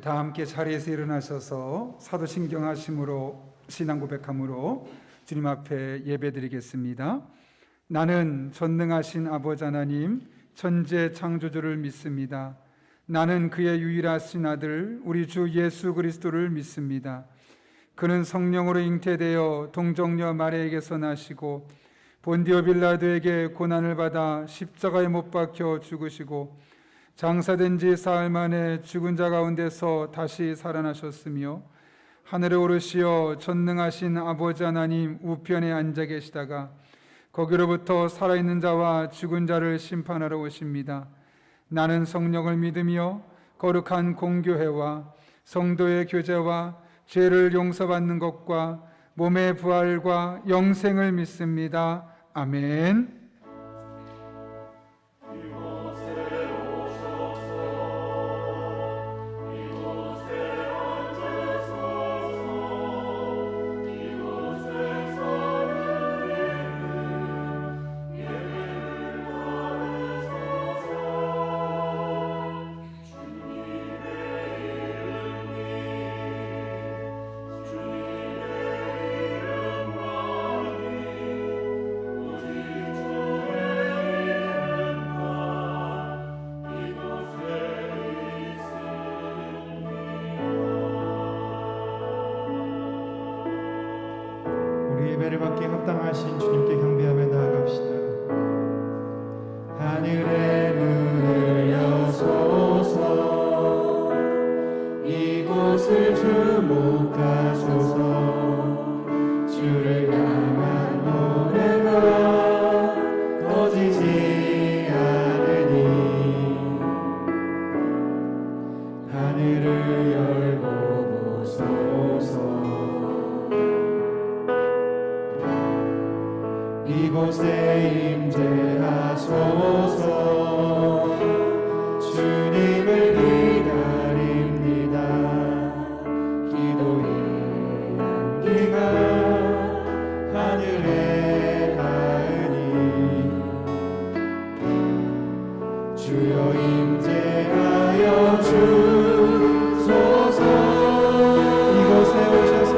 다 함께 자리에서 일어나셔서 사도신경 하심으로 신앙 고백함으로 주님 앞에 예배드리겠습니다. 나는 전능하신 아버지 하나님 천재 창조주를 믿습니다. 나는 그의 유일하신 아들 우리 주 예수 그리스도를 믿습니다. 그는 성령으로 잉태되어 동정녀 마리아에게서 나시고 본디오 빌라도에게 고난을 받아 십자가에 못 박혀 죽으시고 장사된 지 사흘 만에 죽은 자 가운데서 다시 살아나셨으며 하늘에 오르시어 전능하신 아버지 하나님 우편에 앉아 계시다가 거기로부터 살아있는 자와 죽은 자를 심판하러 오십니다. 나는 성령을 믿으며 거룩한 공교회와 성도의 교제와 죄를 용서받는 것과 몸의 부활과 영생을 믿습니다. 아멘. 예배를 받기에 합당하신 주님께 경배하며 나아갑시다. 하늘의 문을 여소서 이곳을 주목하소서 주를 향한 노래가 꺼지지 않으니 하늘을 열고 보소서 이곳에 임재하소서 주님을 기다립니다. 기도의 향기가 하늘에 닿으니 주여 임재하여 주소서 이곳에 오셔서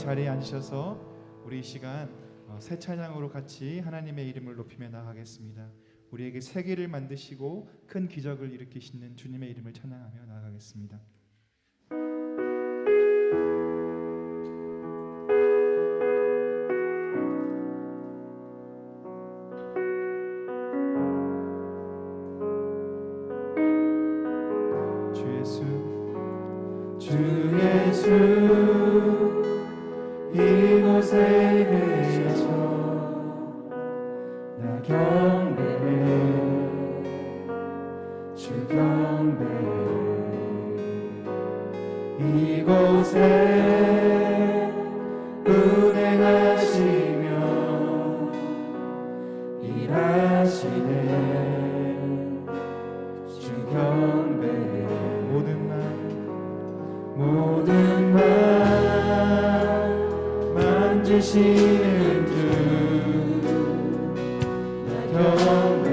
자리에 앉으셔서 우리 이 시간 새 찬양으로 같이 하나님의 이름을 높이며 나아가겠습니다. 우리에게 세계를 만드시고 큰 기적을 일으키시는 주님의 이름을 찬양하며 나아가겠습니다. 주 예수 이곳에 계셔 나 경배해 주 경배해 이곳에 운행하시며 일하시네 주 경배해 모든 말 만지시는 주 나 경배해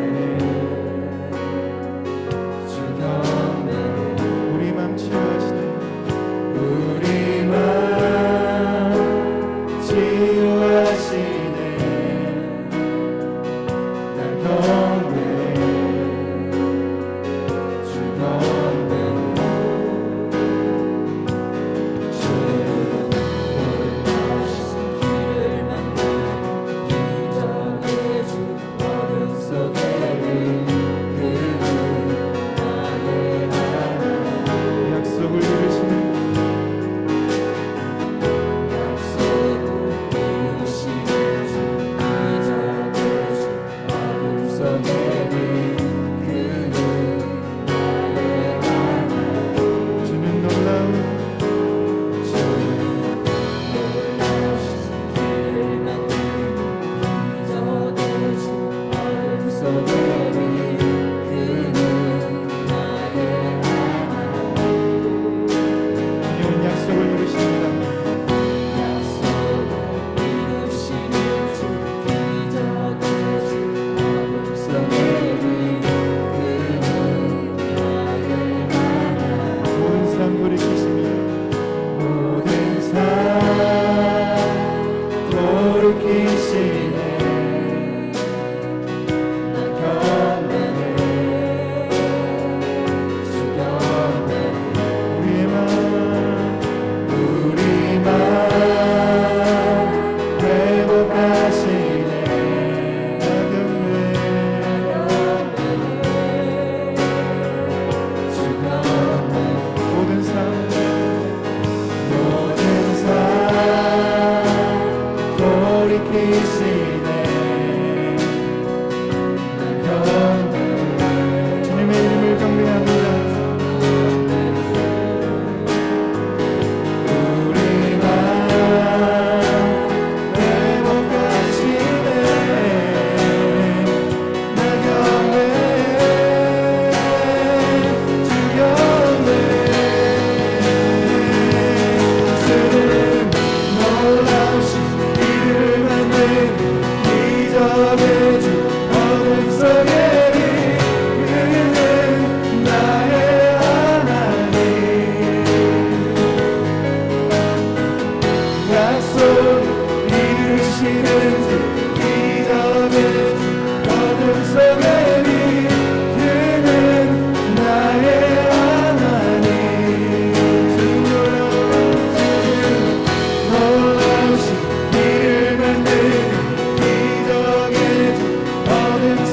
주는 놀라운 주님은 약속을 이루십니다. 모든 삶 돌이키시며 모든 삶 돌이키시네. 주님의 이름을 경배합니다.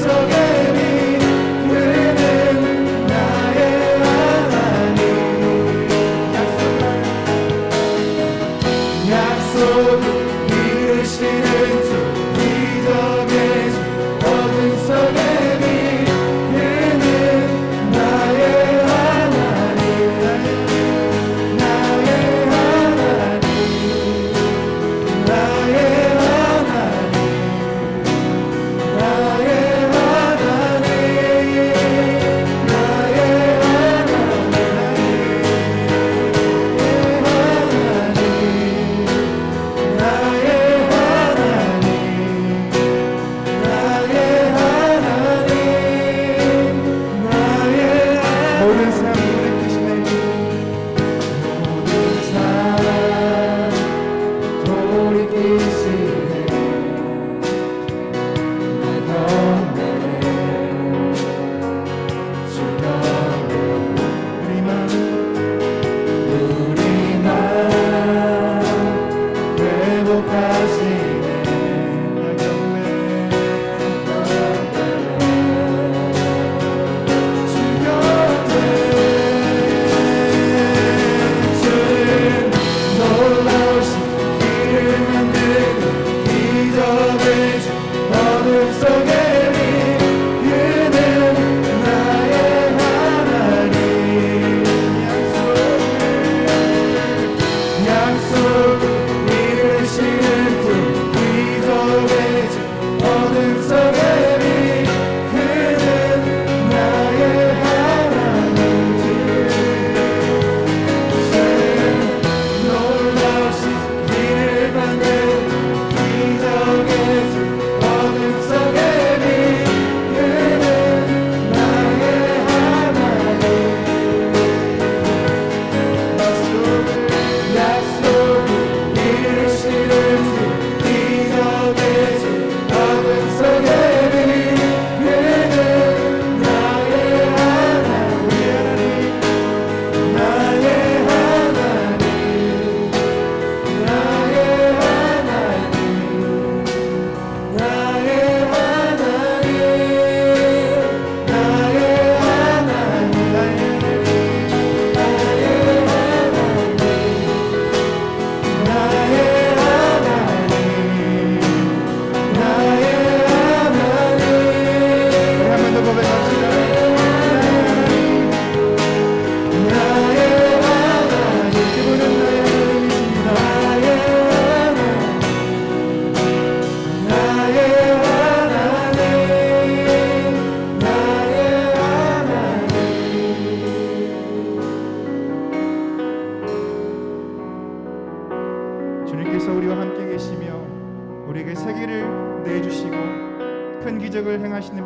속에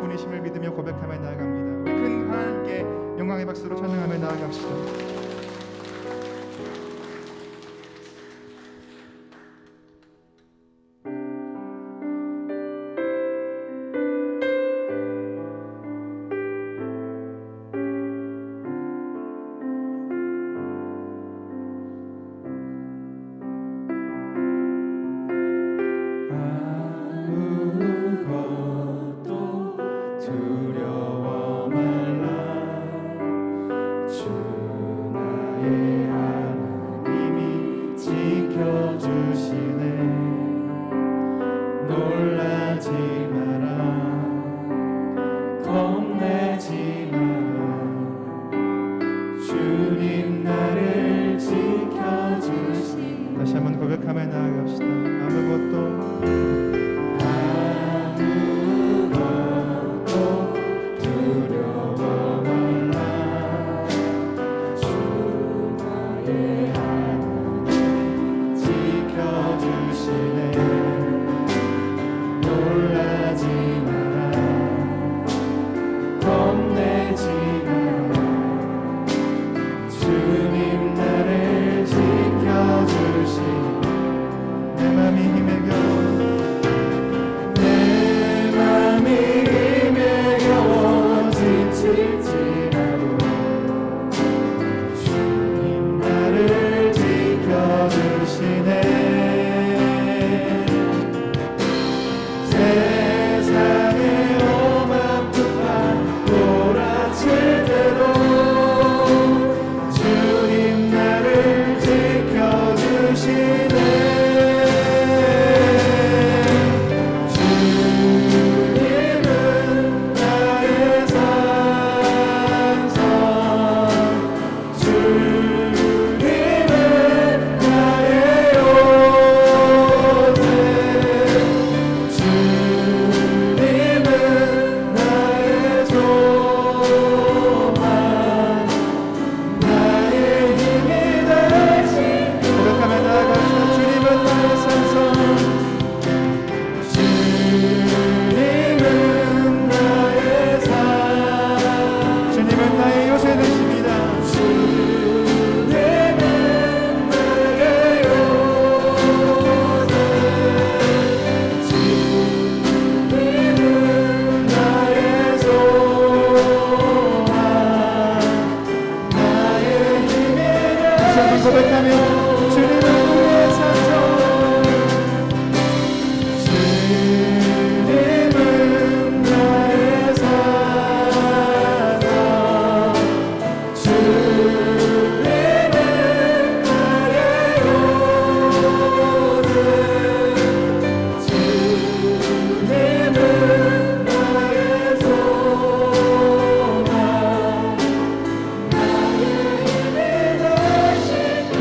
살아계신 분이심을 믿으며 고백하며 나아갑니다. 우리 큰 하나님께 영광의 박수로 찬양하며 나아갑시다. 두려워 말라. 주 나의 하나님이 지켜주시네. 놀라지 마라. 겁내지 마라. 주님 나를 지켜주시네. 다시 한번 고백하며 나아갑시다. 아무것도 두려워 말라. 주 나의 하나님 지켜주시네. 놀라지 마라. 겁내지 마라. 주님 나를 지켜주시네. 내 맘이 힘에 겨워 내 맘이 힘에 겨워 지칠지라도 주님 나를 지켜주시네. 세상의 오만 풍파 몰아칠 때도 주님 나를 지켜주시네. 고백하며 나아갑시다. 주님은 나의 산성, 주님은 나의 산, 주님은 나의 요새 되십니다. 주님은 나의 요새, 주님은 나의 소망, 나의 힘이 다시 한번 고백하며 주님은 우리의 산성, 주님은 나의 사랑, 주님은 나의 요새, 주님은 나의 소망, 나의 힘이 되시고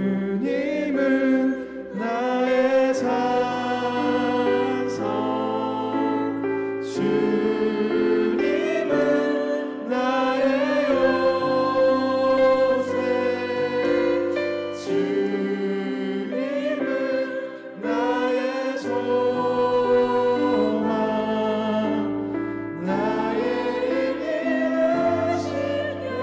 주님은 나의 산성, 주님은 나의 요새, 주님은 나의 소망, 나의 힘이 되시며.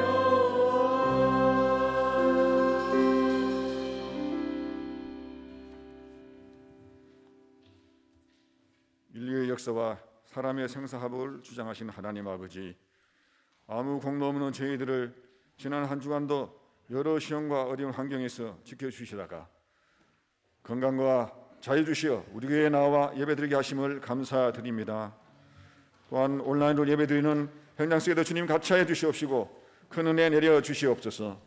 인류의 역사와 사람의 생사합을 주장하신 하나님 아버지, 아무 공로 없는 저희들을 지난 한 주간도 여러 시험과 어려운 환경에서 지켜주시다가 건강과 자유 주시어 우리 교회에 나와 예배드리게 하심을 감사드립니다. 또한 온라인으로 예배드리는 현장 속에도 주님 같이하여 주시옵시고 큰 은혜 내려 주시옵소서.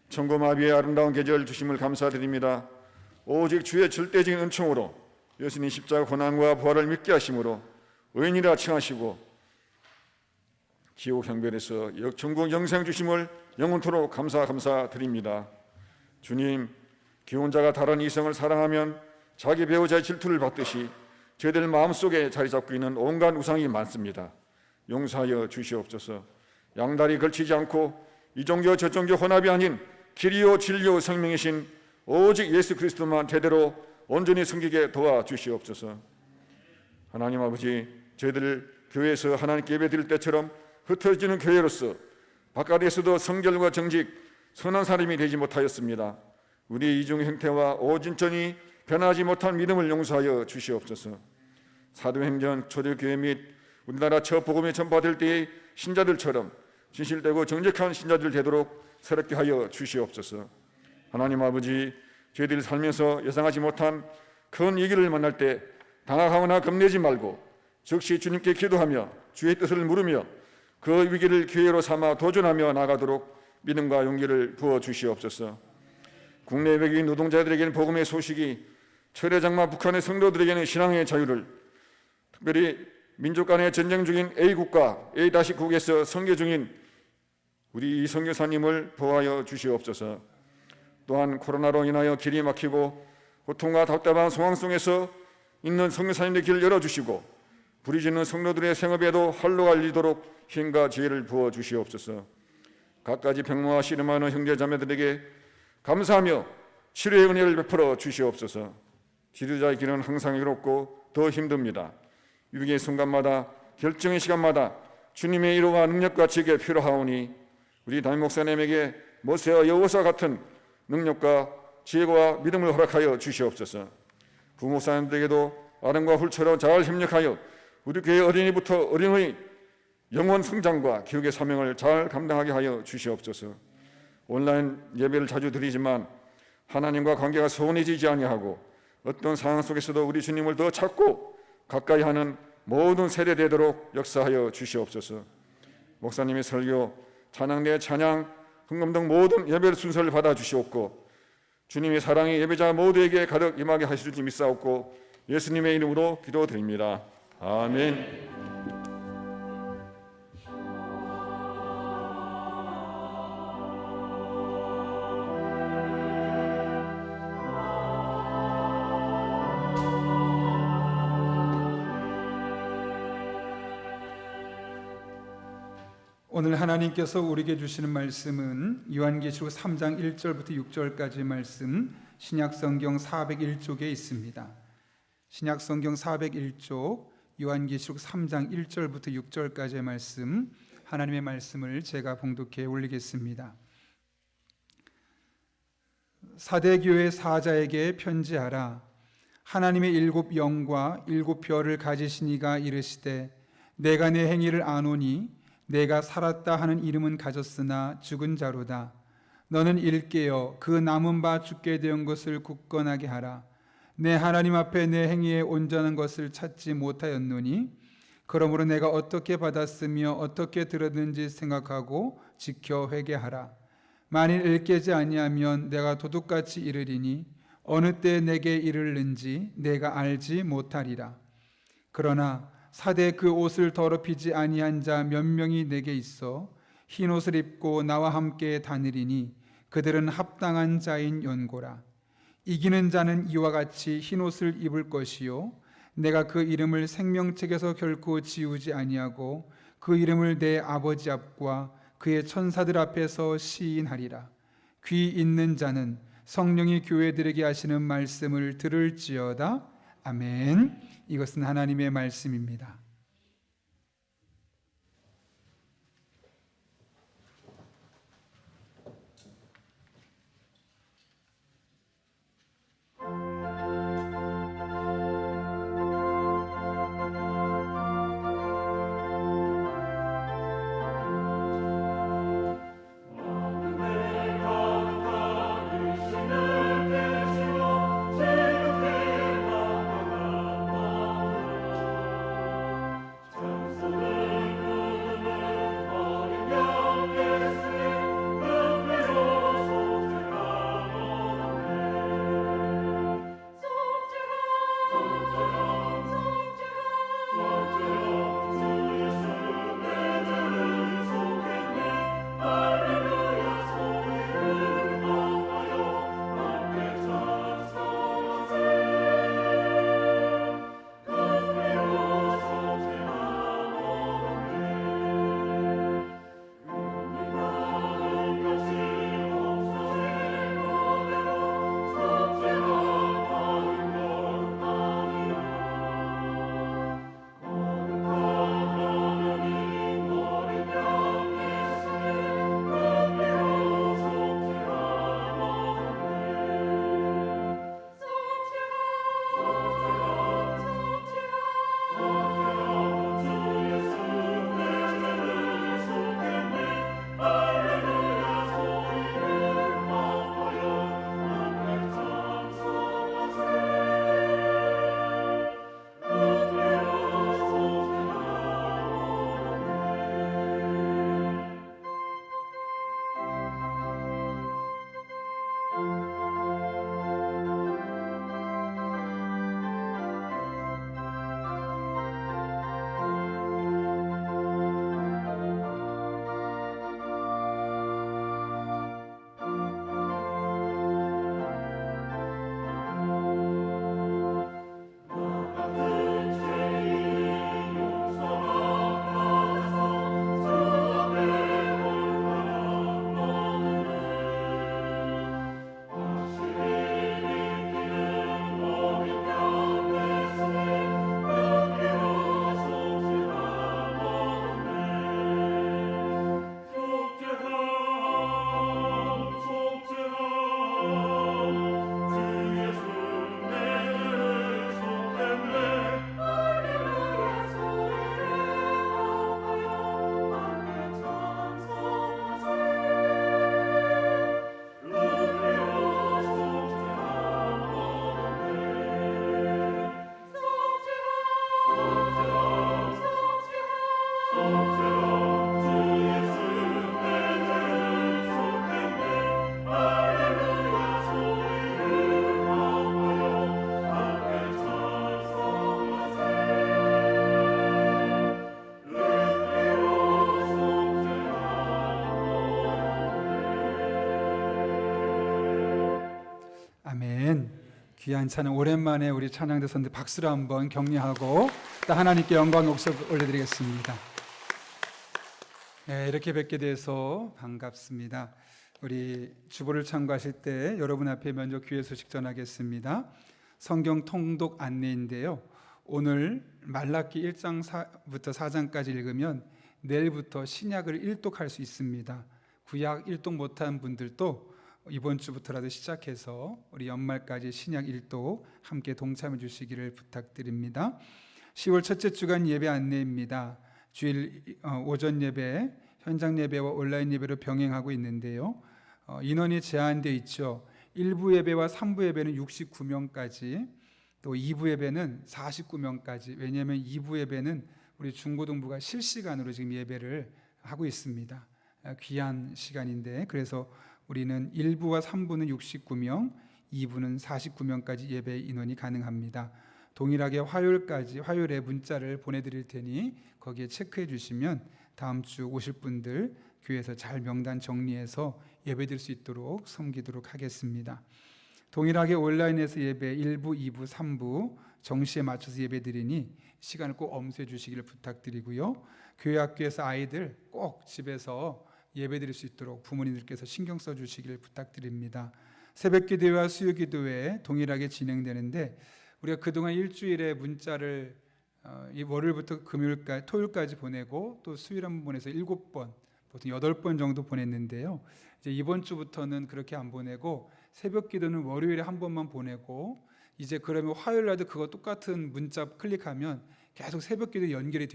천고마비의 아름다운 계절 주심을 감사드립니다. 오직 주의 절대적인 은총으로 예수님 십자가 고난과 부활을 믿게 하심으로 의인이라 칭하시고 지옥 형별에서 천국 영생 주심을 영원토록 감사드립니다. 주님, 기혼자가 다른 이성을 사랑하면 자기 배우자의 질투를 받듯이 저희들 마음속에 자리 잡고 있는 온갖 우상이 많습니다. 용서하여 주시옵소서. 양다리 걸치지 않고 이 종교 저 종교 혼합이 아닌 길이요 진리요 생명이신 오직 예수 그리스도만 제대로 온전히 섬기게 도와주시옵소서. 하나님 아버지, 저희들 교회에서 하나님께 예배드릴 때처럼 흩어지는 교회로서 바깥에서도 성결과 정직, 선한 사람이 되지 못하였습니다. 우리의 이중 형태와 오진전이 변하지 못한 믿음을 용서하여 주시옵소서. 사도행전 초대교회 및 우리나라 첫 복음이 전파될 때의 신자들처럼 진실되고 정직한 신자들 되도록 새롭게 하여 주시옵소서. 하나님 아버지, 저희들이 살면서 예상하지 못한 큰 위기를 만날 때 당황하거나 겁내지 말고 즉시 주님께 기도하며 주의 뜻을 물으며 그 위기를 기회로 삼아 도전하며 나가도록 믿음과 용기를 부어 주시옵소서. 국내 외국인 노동자들에게는 복음의 소식이, 철회장마 북한의 성도들에게는 신앙의 자유를, 특별히 민족 간의 전쟁 중인 A국가, A-국에서 선교 중인 우리 이 선교사님을 보호하여 주시옵소서. 또한 코로나로 인하여 길이 막히고 고통과 답답한 상황 속에서 있는 선교사님의 길을 열어주시고 부리짖는 성도들의 생업에도 활로가 열리도록 힘과 지혜를 부어 주시옵소서. 갖가지 병마와 씨름하는 형제자매들에게 감사하며 치료의 은혜를 베풀어 주시옵소서. 지도자의 길은 항상 외롭고 더 힘듭니다. 위기의 순간마다, 결정의 시간마다 주님의 위로와 능력과 지혜가 필요하오니 우리 담임 목사님에게 모세와 여호수아 같은 능력과 지혜와 믿음을 허락하여 주시옵소서. 부목사님들에게도 아름과 훌처럼 잘 협력하여 우리 교회 어린이부터 어린의 영혼 성장과 교육의 사명을 잘 감당하게 하여 주시옵소서. 온라인 예배를 자주 드리지만 하나님과 관계가 소원해지지 아니하고 어떤 상황 속에서도 우리 주님을 더 찾고 가까이 하는 모든 세대 되도록 역사하여 주시옵소서. 목사님의 설교, 찬양대 찬양, 헌금 등 모든 예배 순서를 받아 주시옵고 주님의 사랑이 예배자 모두에게 가득 임하게 하실 줄 믿사옵고 예수님의 이름으로 기도드립니다. 아멘. 오늘 하나님께서 우리에게 주시는 말씀은 요한계시록 3장 1절부터 6절까지의 말씀, 신약성경 401쪽에 있습니다. 신약성경 401쪽 요한계시록 3장 1절부터 6절까지의 말씀, 하나님의 말씀을 제가 봉독해 올리겠습니다. 사대교회 사자에게 편지하라. 하나님의 7 영과 7 별을 가지신 이가 이르시되 내가 내 행위를 아노니 내가 살았다 하는 이름은 가졌으나 죽은 자로다. 너는 일깨어 그 남은 바 죽게 되온 것을 굳건하게 하라. 내 하나님 앞에 내 행위에 온전한 것을 찾지 못하였노니 그러므로 내가 어떻게 받았으며 어떻게 들었는지 생각하고 지켜 회개하라. 만일 일깨지 아니하면 내가 도둑같이 이르리니 어느 때 내게 이르는지 내가 알지 못하리라. 그러나 사대 그 옷을 더럽히지 아니한 자 몇 명이 내게 있어 흰 옷을 입고 나와 함께 다니리니 그들은 합당한 자인 연고라. 이기는 자는 이와 같이 흰 옷을 입을 것이요 내가 그 이름을 생명책에서 결코 지우지 아니하고 그 이름을 내 아버지 앞과 그의 천사들 앞에서 시인하리라. 귀 있는 자는 성령이 교회들에게 하시는 말씀을 들을지어다. 아멘. 이것은 하나님의 말씀입니다. 귀한 찬양, 오랜만에 우리 찬양대 선들 박수로 한번 격려하고 또 하나님께 영광 목소 올려드리겠습니다. 네, 이렇게 뵙게 돼서 반갑습니다. 우리 주보를 참고하실 때 여러분 앞에 먼저 귀의 소식 전하겠습니다. 성경 통독 안내인데요. 오늘 말라기 1장부터 4장까지 읽으면 내일부터 신약을 일독할 수 있습니다. 구약 일독 못한 분들도 이번 주부터라도 시작해서 우리 연말까지 신약 일독 함께 동참해 주시기를 부탁드립니다. 10월 첫째 주간 예배 안내입니다. 주일 오전 예배, 현장 예배와 온라인 예배로 병행하고 있는데요. 인원이 제한되어 있죠. 1부 예배와 3부 예배는 69명까지, 또 2부 예배는 49명까지. 왜냐하면 2부 예배는 우리 중고등부가 실시간으로 지금 예배를 하고 있습니다. 귀한 시간인데, 그래서 우리는 1부와 3부는 69명, 2부는 49명까지 예배 인원이 가능합니다. 동일하게 화요일에 문자를 보내드릴 테니 거기에 체크해 주시면 다음 주 오실 분들 교회에서 잘 명단 정리해서 예배드릴 수 있도록 섬기도록 하겠습니다. 동일하게 온라인에서 예배 1부, 2부, 3부 정시에 맞춰서 예배드리니 시간을 꼭 엄수해 주시기를 부탁드리고요. 교회 학교에서 아이들 꼭 집에서 예배드릴 수 있도록 부모님들께서 신경 써주시기를 부탁드립니다. 새벽기도회와 수요기도회 동일하게 진행되는데 우리가 그동안 일주일에 문자를 이 월요일부터 금요일까지 토요일까지 보내고 또 수요일 한 번 보내서 7번, 보통 8번 정도 보냈는데요. 이제 이번 주부터는 그렇게 안 보내고 새벽기도는 월요일에 한 번만 보내고 이제 그러면 화요일날도 그거 똑같은 문자 클릭하면 계속 새벽기도 연결이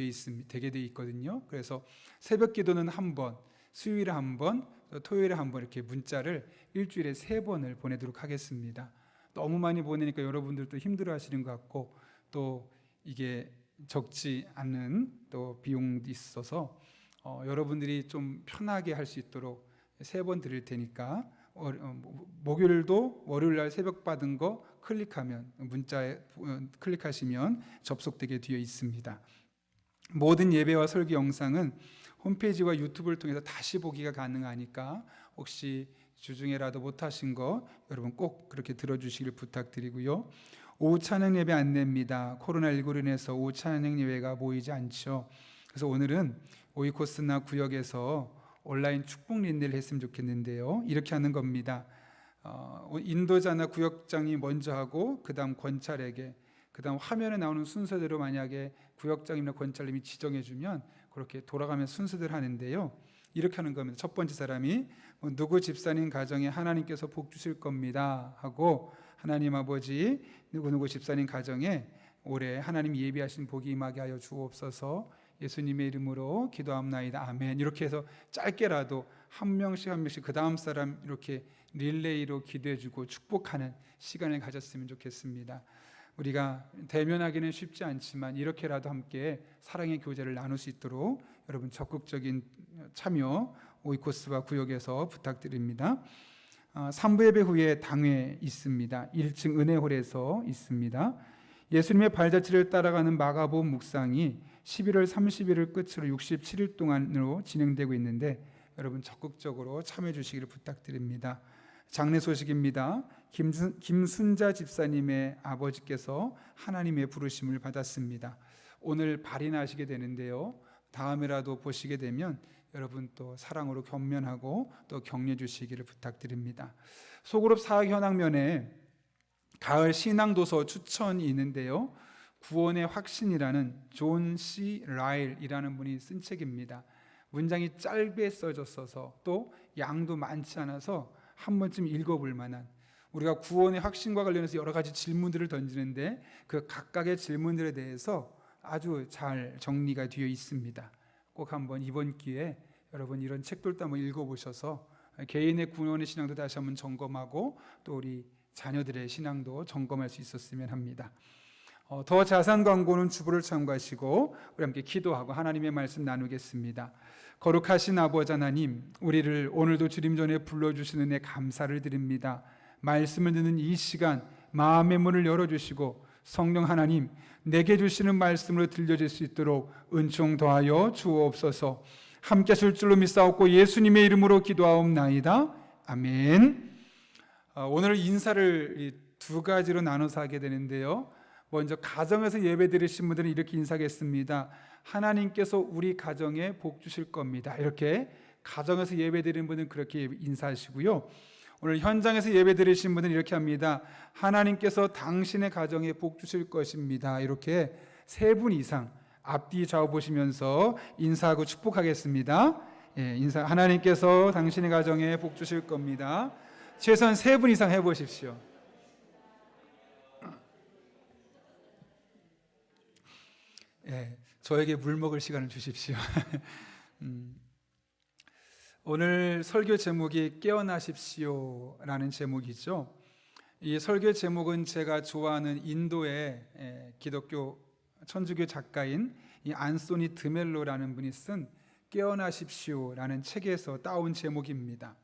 되게 돼 있거든요. 그래서 새벽기도는 한 번, 수요일에 한 번, 토요일에 한 번 이렇게 문자를 일주일에 3번을 보내도록 하겠습니다. 너무 많이 보내니까 여러분들도 힘들어하시는 것 같고 또 이게 적지 않은 또 비용도 있어서 여러분들이 좀 편하게 할 수 있도록 3번 드릴 테니까 목요일도 월요일날 새벽 받은 거 클릭하면 문자에 클릭하시면 접속되게 되어 있습니다. 모든 예배와 설교 영상은 홈페이지와 유튜브를 통해서 다시 보기가 가능하니까 혹시 주중에라도 못하신 거 여러분 꼭 그렇게 들어주시길 부탁드리고요. 오후 찬양 예배 안내입니다. 코로나19로 인해서 오후 찬양 예배가 모이지 않죠. 그래서 오늘은 오이코스나 구역에서 온라인 축복 린네를 했으면 좋겠는데요. 이렇게 하는 겁니다. 인도자나 구역장이 먼저 하고 그 다음 권찰에게, 그 다음 화면에 나오는 순서대로 만약에 구역장이나 권찰님이 지정해 주면 그렇게 돌아가면 순서대로 하는데요. 이렇게 하는 겁니다. 첫 번째 사람이 누구 집사님 가정에 하나님께서 복 주실 겁니다 하고, 하나님 아버지 누구누구 집사님 가정에 올해 하나님 예비하신 복이 임하게 하여 주옵소서, 예수님의 이름으로 기도합나이다, 아멘. 이렇게 해서 짧게라도 한 명씩 그 다음 사람 이렇게 릴레이로 기도해주고 축복하는 시간을 가졌으면 좋겠습니다. 우리가 대면하기는 쉽지 않지만 이렇게라도 함께 사랑의 교제를 나눌 수 있도록 여러분 적극적인 참여 오이코스와 구역에서 부탁드립니다. 3부 예배 후에 당회 있습니다. 1층 은혜홀에서 있습니다. 예수님의 발자취를 따라가는 마가복음 묵상이 11월 30일을 끝으로 67일 동안으로 진행되고 있는데 여러분 적극적으로 참여해 주시기를 부탁드립니다. 장례 소식입니다. 김순자 집사님의 아버지께서 하나님의 부르심을 받았습니다. 오늘 발인하시게 되는데요. 다음에라도 보시게 되면 여러분 또 사랑으로 견면하고 또 격려해 주시기를 부탁드립니다. 소그룹 사학현황면에 가을 신앙도서 추천이 있는데요. 구원의 확신이라는 존 C. 라일이라는 분이 쓴 책입니다. 문장이 짧게 써졌어서 또 양도 많지 않아서 한 번쯤 읽어볼 만한, 우리가 구원의 확신과 관련해서 여러 가지 질문들을 던지는데 그 각각의 질문들에 대해서 아주 잘 정리가 되어 있습니다. 꼭 한번 이번 기회에 여러분 이런 책들도 한번 읽어보셔서 개인의 구원의 신앙도 다시 한번 점검하고 또 우리 자녀들의 신앙도 점검할 수 있었으면 합니다. 더 자세한 광고는 주보를 참고하시고 우리 함께 기도하고 하나님의 말씀 나누겠습니다. 거룩하신 아버지 하나님, 우리를 오늘도 주님 전에 불러주시는 은혜 감사를 드립니다. 말씀을 듣는 이 시간 마음의 문을 열어주시고 성령 하나님, 내게 주시는 말씀으로 들려질 수 있도록 은총 더하여 주옵소서. 함께 하실 줄로 믿사옵고 예수님의 이름으로 기도하옵나이다, 아멘. 오늘 인사를 두 가지로 나눠서 하게 되는데요. 먼저 가정에서 예배 드리신 분들은 이렇게 인사하겠습니다. 하나님께서 우리 가정에 복 주실 겁니다. 이렇게 가정에서 예배 드리는 분은 그렇게 인사하시고요. 오늘 현장에서 예배 드리신 분은 이렇게 합니다. 하나님께서 당신의 가정에 복 주실 것입니다. 이렇게 세 분 이상 앞뒤 좌우 보시면서 인사하고 축복하겠습니다. 인사. 하나님께서 당신의 가정에 복 주실 겁니다. 최소한 세 분 이상 해보십시오. 저에게 물 먹을 시간을 주십시오. 오늘 설교 제목이 깨어나십시오라는 제목이죠. 이 설교 제목은 제가 좋아하는 인도의 기독교 천주교 작가인 이 안소니 드멜로라는 분이 쓴 깨어나십시오라는 책에서 따온 제목입니다.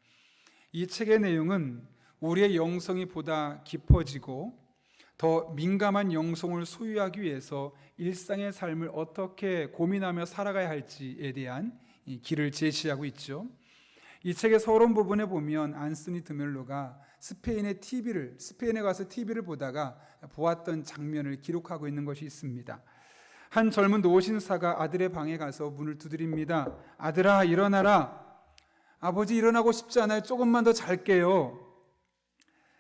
이 책의 내용은 우리의 영성이 보다 깊어지고 더 민감한 영성을 소유하기 위해서 일상의 삶을 어떻게 고민하며 살아가야 할지에 대한 길을 제시하고 있죠. 이 책의 서론 부분에 보면 안소니 드멜로가 스페인에 가서 TV를 보다가 보았던 장면을 기록하고 있는 것이 있습니다. 한 젊은 노신사가 아들의 방에 가서 문을 두드립니다. 아들아, 일어나라. 아버지, 일어나고 싶지 않아요. 조금만 더 잘게요.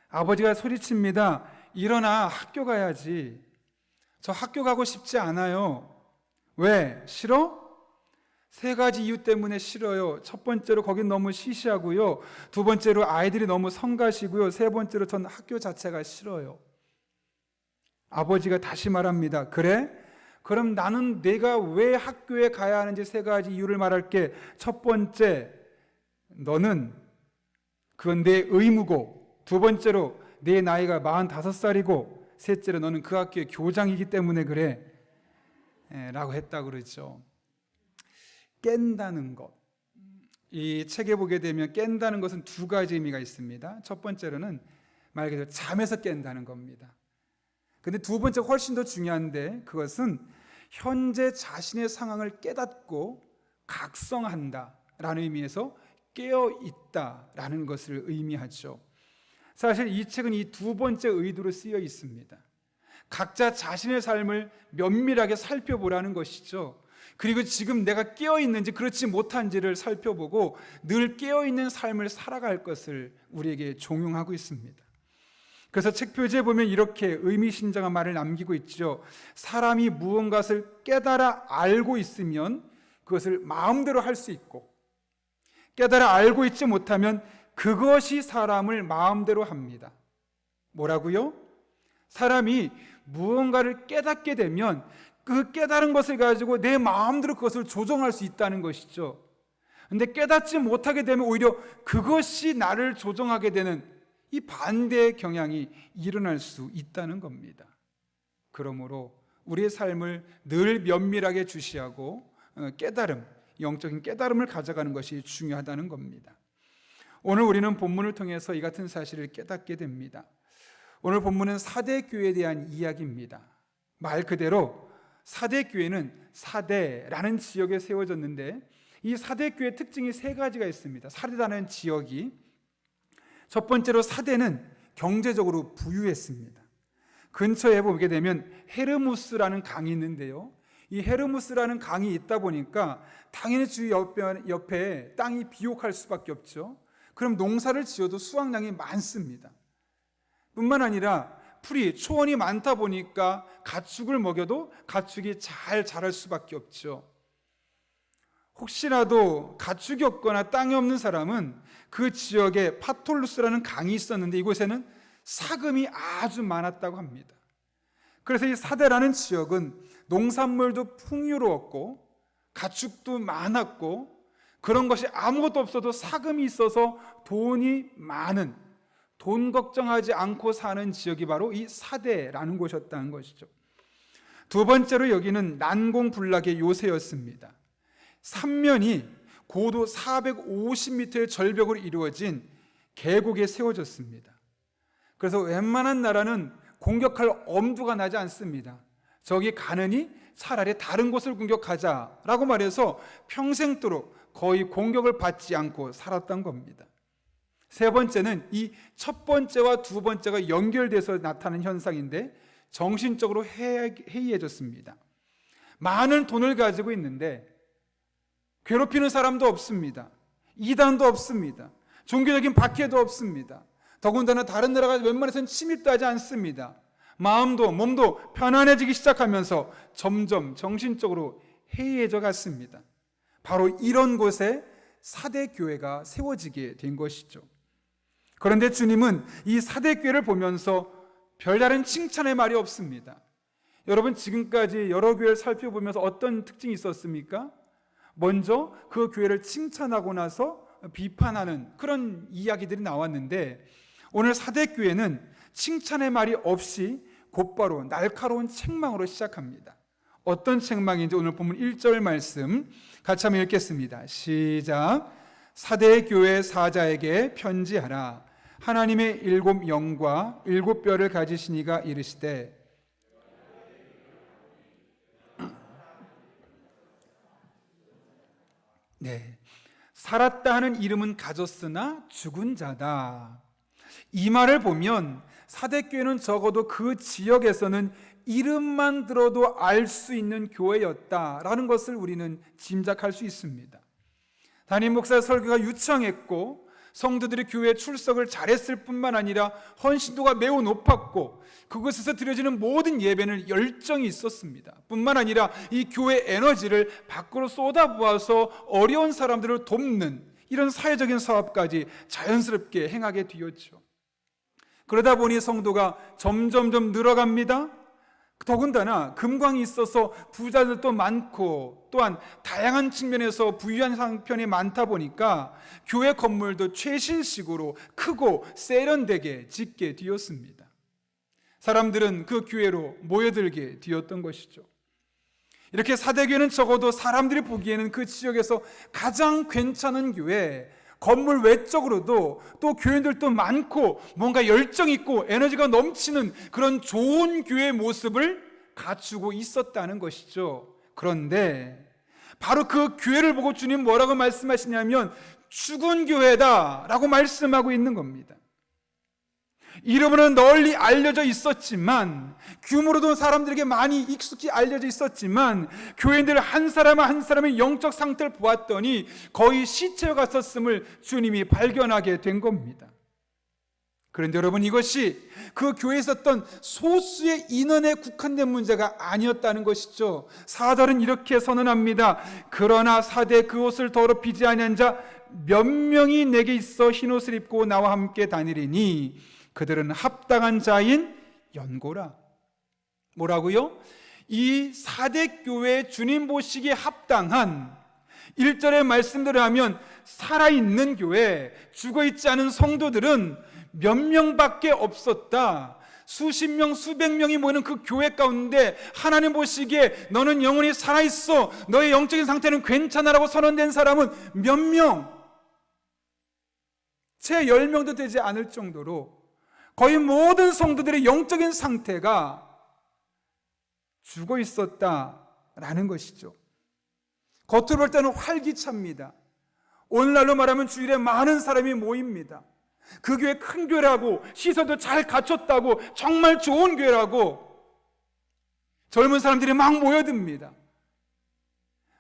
아버지가 소리칩니다. 일어나, 학교 가야지. 저 학교 가고 싶지 않아요. 왜? 싫어? 세 가지 이유 때문에 싫어요. 첫 번째로 거긴 너무 시시하고요. 두 번째로 아이들이 너무 성가시고요. 세 번째로 전 학교 자체가 싫어요. 아버지가 다시 말합니다. 그래? 그럼 나는 내가 왜 학교에 가야 하는지 세 가지 이유를 말할게. 첫 번째, 너는 그건 내 의무고, 두 번째로 내 나이가 45살이고, 셋째로 너는 그 학교의 교장이기 때문에 그래 라고 했다고 그러죠. 깬다는 것, 이 책에 보게 되면 깬다는 것은 두 가지 의미가 있습니다. 첫 번째로는 말 그대로 잠에서 깬다는 겁니다. 근데 두 번째 훨씬 더 중요한데, 그것은 현재 자신의 상황을 깨닫고 각성한다라는 의미에서 깨어있다라는 것을 의미하죠. 사실 이 책은 이 두 번째 의도로 쓰여 있습니다. 각자 자신의 삶을 면밀하게 살펴보라는 것이죠. 그리고 지금 내가 깨어있는지 그렇지 못한지를 살펴보고 늘 깨어있는 삶을 살아갈 것을 우리에게 종용하고 있습니다. 그래서 책 표지에 보면 이렇게 의미심장한 말을 남기고 있죠. 사람이 무언가를 깨달아 알고 있으면 그것을 마음대로 할 수 있고, 깨달아 알고 있지 못하면 그것이 사람을 마음대로 합니다. 뭐라고요? 사람이 무언가를 깨닫게 되면 그 깨달은 것을 가지고 내 마음대로 그것을 조정할 수 있다는 것이죠. 근데 깨닫지 못하게 되면 오히려 그것이 나를 조정하게 되는 이 반대의 경향이 일어날 수 있다는 겁니다. 그러므로 우리의 삶을 늘 면밀하게 주시하고 영적인 깨달음을 가져가는 것이 중요하다는 겁니다. 오늘 우리는 본문을 통해서 이 같은 사실을 깨닫게 됩니다. 오늘 본문은 사대 교회에 대한 이야기입니다. 말 그대로 사대 교회는 사대라는 지역에 세워졌는데, 이 사대 교회의 특징이 세 가지가 있습니다. 사대라는 지역이, 첫 번째로 사대는 경제적으로 부유했습니다. 근처에 보게 되면 헤르무스라는 강이 있는데요, 이 헤르무스라는 강이 있다 보니까 당연히 주 옆에 땅이 비옥할 수밖에 없죠. 그럼 농사를 지어도 수확량이 많습니다. 뿐만 아니라 초원이 많다 보니까 가축을 먹여도 가축이 잘 자랄 수밖에 없죠. 혹시라도 가축이 없거나 땅이 없는 사람은 그 지역에 파톨루스라는 강이 있었는데 이곳에는 사금이 아주 많았다고 합니다. 그래서 이 사대라는 지역은 농산물도 풍요로웠고 가축도 많았고, 그런 것이 아무것도 없어도 사금이 있어서 돈이 많은, 돈 걱정하지 않고 사는 지역이 바로 이 사대라는 곳이었다는 것이죠. 두 번째로 여기는 난공불락의 요새였습니다. 삼면이 고도 450m의 절벽으로 이루어진 계곡에 세워졌습니다. 그래서 웬만한 나라는 공격할 엄두가 나지 않습니다. 저기 가느니 차라리 다른 곳을 공격하자라고 말해서 평생도록 거의 공격을 받지 않고 살았던 겁니다. 세 번째는 이 첫 번째와 두 번째가 연결돼서 나타나는 현상인데 정신적으로 해이해졌습니다. 많은 돈을 가지고 있는데 괴롭히는 사람도 없습니다. 이단도 없습니다. 종교적인 박해도 없습니다. 더군다나 다른 나라가 웬만해서는 침입도 하지 않습니다. 마음도 몸도 편안해지기 시작하면서 점점 정신적으로 해이해져 갔습니다. 바로 이런 곳에 사대 교회가 세워지게 된 것이죠. 그런데 주님은 이 사대 교회를 보면서 별다른 칭찬의 말이 없습니다. 여러분, 지금까지 여러 교회를 살펴보면서 어떤 특징이 있었습니까? 먼저 그 교회를 칭찬하고 나서 비판하는 그런 이야기들이 나왔는데, 오늘 사대 교회는 칭찬의 말이 없이 곧바로 날카로운 책망으로 시작합니다. 어떤 책망인지 오늘 본문 1절 말씀 같이 한번 읽겠습니다. 시작. 사대 교회 사자에게 편지하라. 하나님의 7 영과 7 뼈를 가지신 이가 이르시되, 네, 살았다 하는 이름은 가졌으나 죽은 자다. 이 말을 보면 사대교회는 적어도 그 지역에서는 이름만 들어도 알 수 있는 교회였다라는 것을 우리는 짐작할 수 있습니다. 담임 목사의 설교가 유창했고 성도들이 교회에 출석을 잘했을 뿐만 아니라 헌신도가 매우 높았고 그곳에서 드려지는 모든 예배는 열정이 있었습니다. 뿐만 아니라 이 교회 에너지를 밖으로 쏟아부어서 어려운 사람들을 돕는 이런 사회적인 사업까지 자연스럽게 행하게 되었죠. 그러다 보니 성도가 점점점 늘어갑니다. 더군다나 금광이 있어서 부자들도 많고 또한 다양한 측면에서 부유한 상편이 많다 보니까 교회 건물도 최신식으로 크고 세련되게 짓게 되었습니다. 사람들은 그 교회로 모여들게 되었던 것이죠. 이렇게 사대교회는 적어도 사람들이 보기에는 그 지역에서 가장 괜찮은 교회, 건물 외적으로도 또 교인들도 많고 뭔가 열정 있고 에너지가 넘치는 그런 좋은 교회의 모습을 갖추고 있었다는 것이죠. 그런데 바로 그 교회를 보고 주님 뭐라고 말씀하시냐면 죽은 교회다라고 말씀하고 있는 겁니다. 이름으로는 널리 알려져 있었지만, 규모로도 사람들에게 많이 익숙히 알려져 있었지만, 교인들 한 사람 한 사람의 영적 상태를 보았더니 거의 시체와 같았음을 주님이 발견하게 된 겁니다. 그런데 여러분, 이것이 그 교회에 있었던 소수의 인원에 국한된 문제가 아니었다는 것이죠. 4절은 이렇게 선언합니다. 그러나 사대 그 옷을 더럽히지 아니한 자 몇 명이 내게 있어 흰옷을 입고 나와 함께 다니리니 그들은 합당한 자인 연고라. 뭐라고요? 이 사대 교회 주님 보시기에 합당한 1절의 말씀대로 하면 살아있는 교회, 죽어있지 않은 성도들은 몇 명밖에 없었다. 수십 명, 수백 명이 모이는 그 교회 가운데 하나님 보시기에 너는 영원히 살아있어, 너의 영적인 상태는 괜찮아라고 선언된 사람은 몇 명? 채 10명도 되지 않을 정도로 거의 모든 성도들의 영적인 상태가 죽어 있었다라는 것이죠. 겉으로 볼 때는 활기찹니다. 오늘날로 말하면 주일에 많은 사람이 모입니다. 그 교회 큰 교회라고, 시설도 잘 갖췄다고, 정말 좋은 교회라고 젊은 사람들이 막 모여듭니다.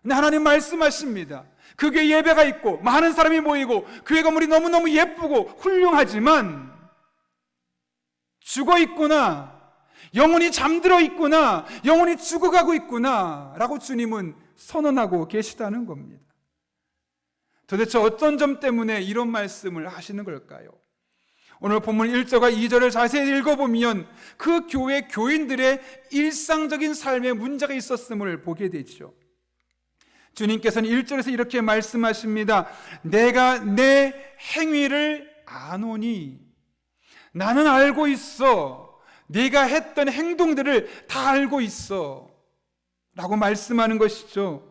근데 하나님 말씀하십니다. 그 교회 예배가 있고 많은 사람이 모이고 교회 건물이 너무너무 예쁘고 훌륭하지만 죽어 있구나, 영혼이 잠들어 있구나, 영혼이 죽어가고 있구나 라고 주님은 선언하고 계시다는 겁니다. 도대체 어떤 점 때문에 이런 말씀을 하시는 걸까요? 오늘 본문 1절과 2절을 자세히 읽어보면 그 교회 교인들의 일상적인 삶에 문제가 있었음을 보게 되죠. 주님께서는 1절에서 이렇게 말씀하십니다. 내가 내 행위를 아노니, 나는 알고 있어. 네가 했던 행동들을 다 알고 있어 라고 말씀하는 것이죠.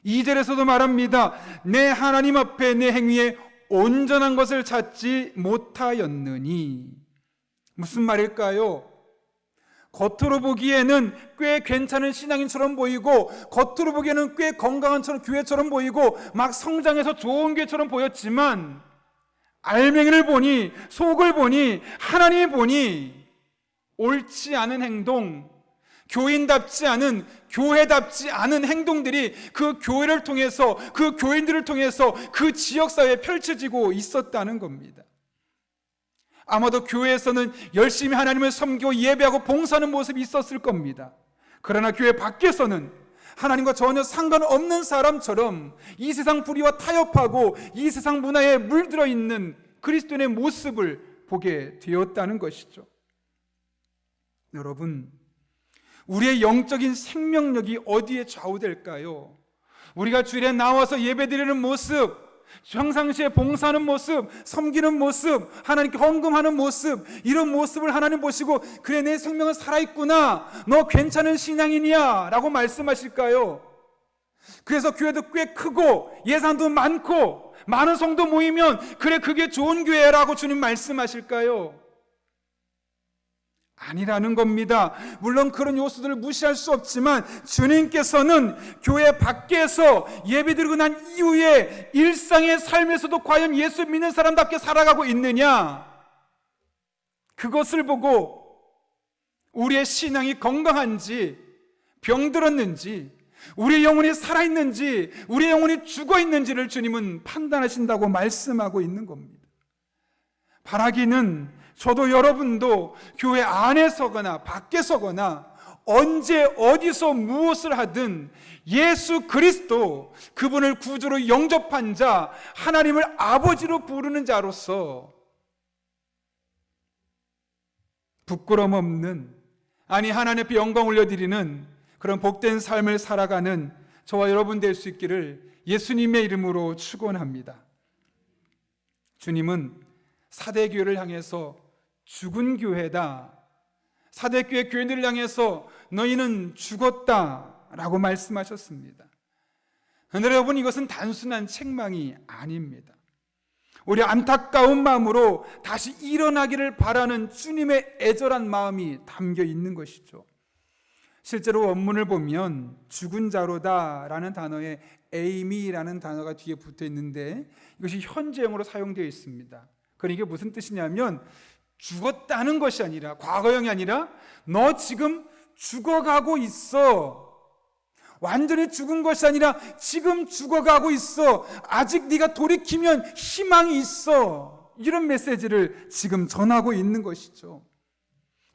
2절에서도 말합니다. 내 하나님 앞에 내 행위에 온전한 것을 찾지 못하였느니. 무슨 말일까요? 겉으로 보기에는 꽤 괜찮은 신앙인처럼 보이고, 겉으로 보기에는 꽤 건강한 교회처럼 보이고, 막 성장해서 좋은 교회처럼 보였지만 알맹이를 보니, 속을 보니, 하나님이 보니 옳지 않은 행동, 교인답지 않은, 교회답지 않은 행동들이 그 교회를 통해서, 그 교인들을 통해서 그 지역사회에 펼쳐지고 있었다는 겁니다. 아마도 교회에서는 열심히 하나님을 섬기고 예배하고 봉사하는 모습이 있었을 겁니다. 그러나 교회 밖에서는 하나님과 전혀 상관없는 사람처럼 이 세상 불의와 타협하고 이 세상 문화에 물들어 있는 그리스도인의 모습을 보게 되었다는 것이죠. 여러분, 우리의 영적인 생명력이 어디에 좌우될까요? 우리가 주일에 나와서 예배드리는 모습, 평상시에 봉사하는 모습, 섬기는 모습, 하나님께 헌금하는 모습, 이런 모습을 하나님 보시고 그래 내 생명은 살아있구나, 너 괜찮은 신앙인이야 라고 말씀하실까요? 그래서 교회도 꽤 크고 예산도 많고 많은 성도 모이면 그래 그게 좋은 교회라고 주님 말씀하실까요? 아니라는 겁니다. 물론 그런 요소들을 무시할 수 없지만 주님께서는 교회 밖에서 예배드리고 난 이후에 일상의 삶에서도 과연 예수 믿는 사람답게 살아가고 있느냐, 그것을 보고 우리의 신앙이 건강한지, 병들었는지, 우리의 영혼이 살아있는지, 우리의 영혼이 죽어있는지를 주님은 판단하신다고 말씀하고 있는 겁니다. 바라기는 저도 여러분도 교회 안에서거나 밖에서거나 언제 어디서 무엇을 하든 예수 그리스도, 그분을 구주로 영접한 자, 하나님을 아버지로 부르는 자로서 부끄럼 없는, 아니 하나님 앞에 영광 올려드리는 그런 복된 삶을 살아가는 저와 여러분 될 수 있기를 예수님의 이름으로 축원합니다. 주님은 사대교회를 향해서 죽은 교회다, 사대교회 교인들을 향해서 너희는 죽었다라고 말씀하셨습니다. 그런데 여러분, 이것은 단순한 책망이 아닙니다. 우리 안타까운 마음으로 다시 일어나기를 바라는 주님의 애절한 마음이 담겨 있는 것이죠. 실제로 원문을 보면 죽은 자로다라는 단어에 에이미라는 단어가 뒤에 붙어 있는데 이것이 현재형으로 사용되어 있습니다. 그러니까 이게 무슨 뜻이냐면 죽었다는 것이 아니라, 과거형이 아니라 너 지금 죽어가고 있어. 완전히 죽은 것이 아니라 지금 죽어가고 있어. 아직 네가 돌이키면 희망이 있어. 이런 메시지를 지금 전하고 있는 것이죠.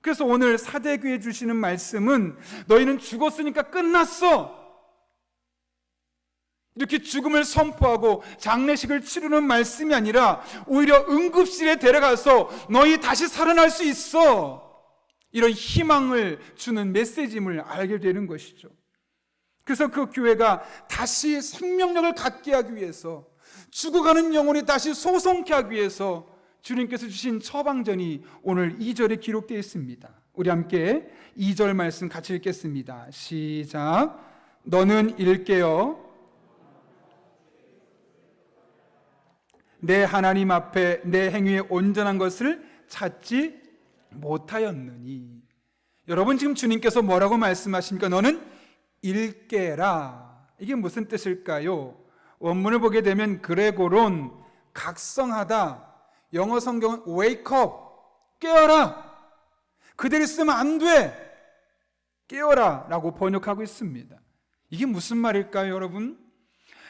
그래서 오늘 사대교회 주시는 말씀은 너희는 죽었으니까 끝났어, 이렇게 죽음을 선포하고 장례식을 치르는 말씀이 아니라 오히려 응급실에 데려가서 너희 다시 살아날 수 있어, 이런 희망을 주는 메시지임을 알게 되는 것이죠. 그래서 그 교회가 다시 생명력을 갖게 하기 위해서, 죽어가는 영혼이 다시 소송케 하기 위해서 주님께서 주신 처방전이 오늘 2절에 기록되어 있습니다. 우리 함께 2절 말씀 같이 읽겠습니다. 시작. 너는 일깨어 내 하나님 앞에 내 행위의 온전한 것을 찾지 못하였느니. 여러분, 지금 주님께서 뭐라고 말씀하십니까? 너는 일깨라. 이게 무슨 뜻일까요? 원문을 보게 되면 그레고론, 각성하다, 영어 성경은 wake up, 깨어라, 그대로 있으면 안 돼, 깨어라 라고 번역하고 있습니다. 이게 무슨 말일까요, 여러분?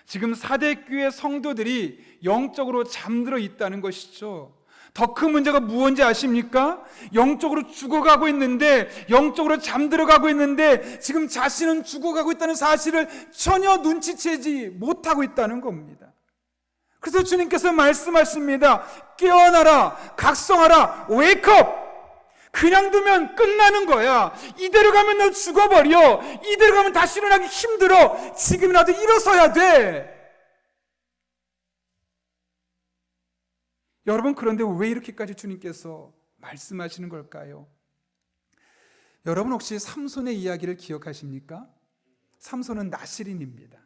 지금 사대교회 성도들이 영적으로 잠들어 있다는 것이죠. 더 큰 문제가 무엇인지 아십니까? 영적으로 죽어가고 있는데, 영적으로 잠들어가고 있는데 지금 자신은 죽어가고 있다는 사실을 전혀 눈치채지 못하고 있다는 겁니다. 그래서 주님께서 말씀하십니다. 깨어나라, 각성하라, wake up. 그냥 두면 끝나는 거야. 이대로 가면 너 죽어버려. 이대로 가면 다시 일어나기 힘들어. 지금이라도 일어서야 돼. 여러분, 그런데 왜 이렇게까지 주님께서 말씀하시는 걸까요? 여러분, 혹시 삼손의 이야기를 기억하십니까? 삼손은 나실인입니다.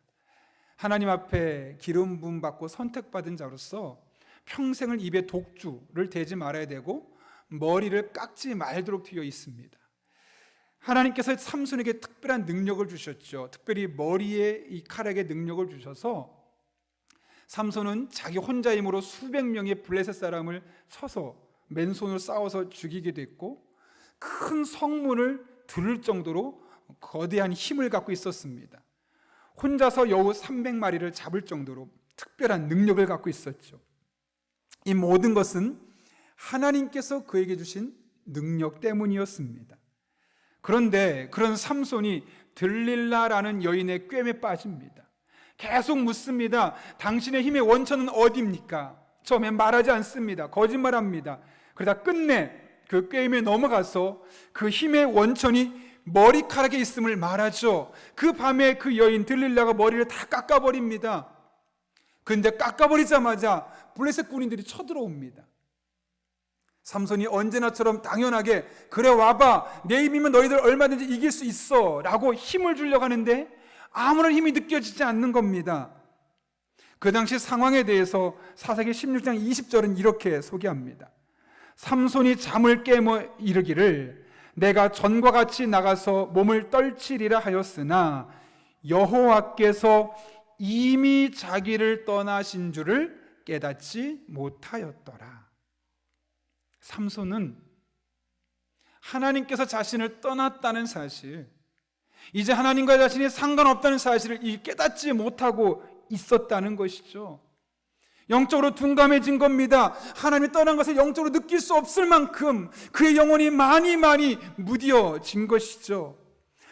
하나님 앞에 기름 부음 받고 선택받은 자로서 평생을 입에 독주를 대지 말아야 되고 머리를 깎지 말도록 되어 있습니다. 하나님께서 삼손에게 특별한 능력을 주셨죠. 특별히 머리에 이 칼에게 능력을 주셔서 삼손은 자기 혼자 힘으로 수백 명의 블레셋 사람을 쳐서 맨손으로 싸워서 죽이게 됐고, 큰 성문을 들을 정도로 거대한 힘을 갖고 있었습니다. 혼자서 여우 300마리를 잡을 정도로 특별한 능력을 갖고 있었죠. 이 모든 것은 하나님께서 그에게 주신 능력 때문이었습니다. 그런데 그런 삼손이 들릴라라는 여인의 꿰매 빠집니다. 계속 묻습니다. 당신의 힘의 원천은 어디입니까? 처음에 말하지 않습니다. 거짓말합니다. 그러다 끝내 그 꿰매에 넘어가서 그 힘의 원천이 머리카락에 있음을 말하죠. 그 밤에 그 여인 들릴라가 머리를 다 깎아버립니다. 그런데 깎아버리자마자 블레셋 군인들이 쳐들어옵니다. 삼손이 언제나처럼 당연하게 그래 와봐, 내 힘이면 너희들 얼마든지 이길 수 있어 라고 힘을 주려고 하는데 아무런 힘이 느껴지지 않는 겁니다. 그 당시 상황에 대해서 사사기 16장 20절은 이렇게 소개합니다. 삼손이 잠을 깨며 이르기를 내가 전과 같이 나가서 몸을 떨치리라 하였으나 여호와께서 이미 자기를 떠나신 줄을 깨닫지 못하였더라. 삼손은 하나님께서 자신을 떠났다는 사실, 이제 하나님과 자신이 상관없다는 사실을 깨닫지 못하고 있었다는 것이죠. 영적으로 둔감해진 겁니다. 하나님이 떠난 것을 영적으로 느낄 수 없을 만큼 그의 영혼이 많이 무뎌진 것이죠.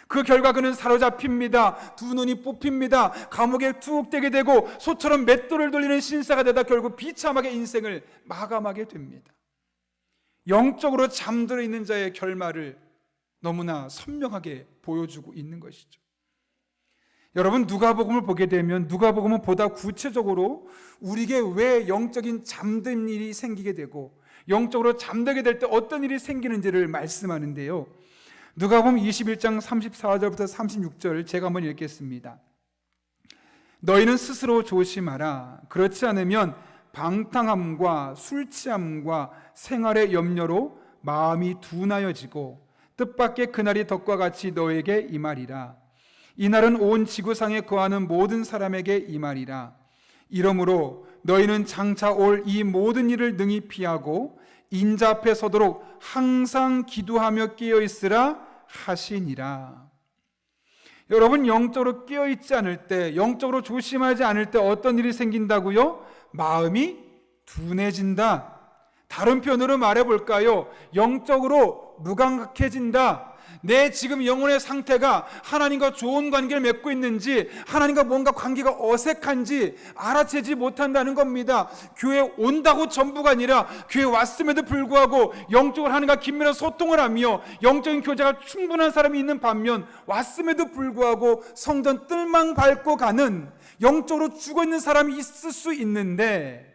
그 결과 그는 사로잡힙니다. 두 눈이 뽑힙니다. 감옥에 투옥되게 되고 소처럼 맷돌을 돌리는 신사가 되다 결국 비참하게 인생을 마감하게 됩니다. 영적으로 잠들어 있는 자의 결말을 너무나 선명하게 보여주고 있는 것이죠. 여러분, 누가복음을 보게 되면 누가복음은 보다 구체적으로 우리에게 왜 영적인 잠든 일이 생기게 되고 영적으로 잠들게 될 때 어떤 일이 생기는지를 말씀하는데요. 누가복음 21장 34절부터 36절 제가 한번 읽겠습니다. 너희는 스스로 조심하라. 그렇지 않으면 방탕함과 술 취함과 생활의 염려로 마음이 둔하여지고 뜻밖의 그날이 덕과 같이 너에게 임하리라. 이날은 온 지구상에 거하는 모든 사람에게 임하리라. 이러므로 너희는 장차 올 이 모든 일을 능히 피하고 인자 앞에 서도록 항상 기도하며 깨어있으라 하시니라. 여러분, 영적으로 깨어있지 않을 때, 영적으로 조심하지 않을 때 어떤 일이 생긴다고요? 마음이 둔해진다. 다른 표현으로 말해볼까요? 영적으로 무감각해진다. 내 지금 영혼의 상태가 하나님과 좋은 관계를 맺고 있는지, 하나님과 뭔가 관계가 어색한지 알아채지 못한다는 겁니다. 교회에 온다고 전부가 아니라 교회에 왔음에도 불구하고 영적으로 하나님과 긴밀한 소통을 하며 영적인 교제가 충분한 사람이 있는 반면 왔음에도 불구하고 성전 뜰만 밟고 가는 영적으로 죽어있는 사람이 있을 수 있는데,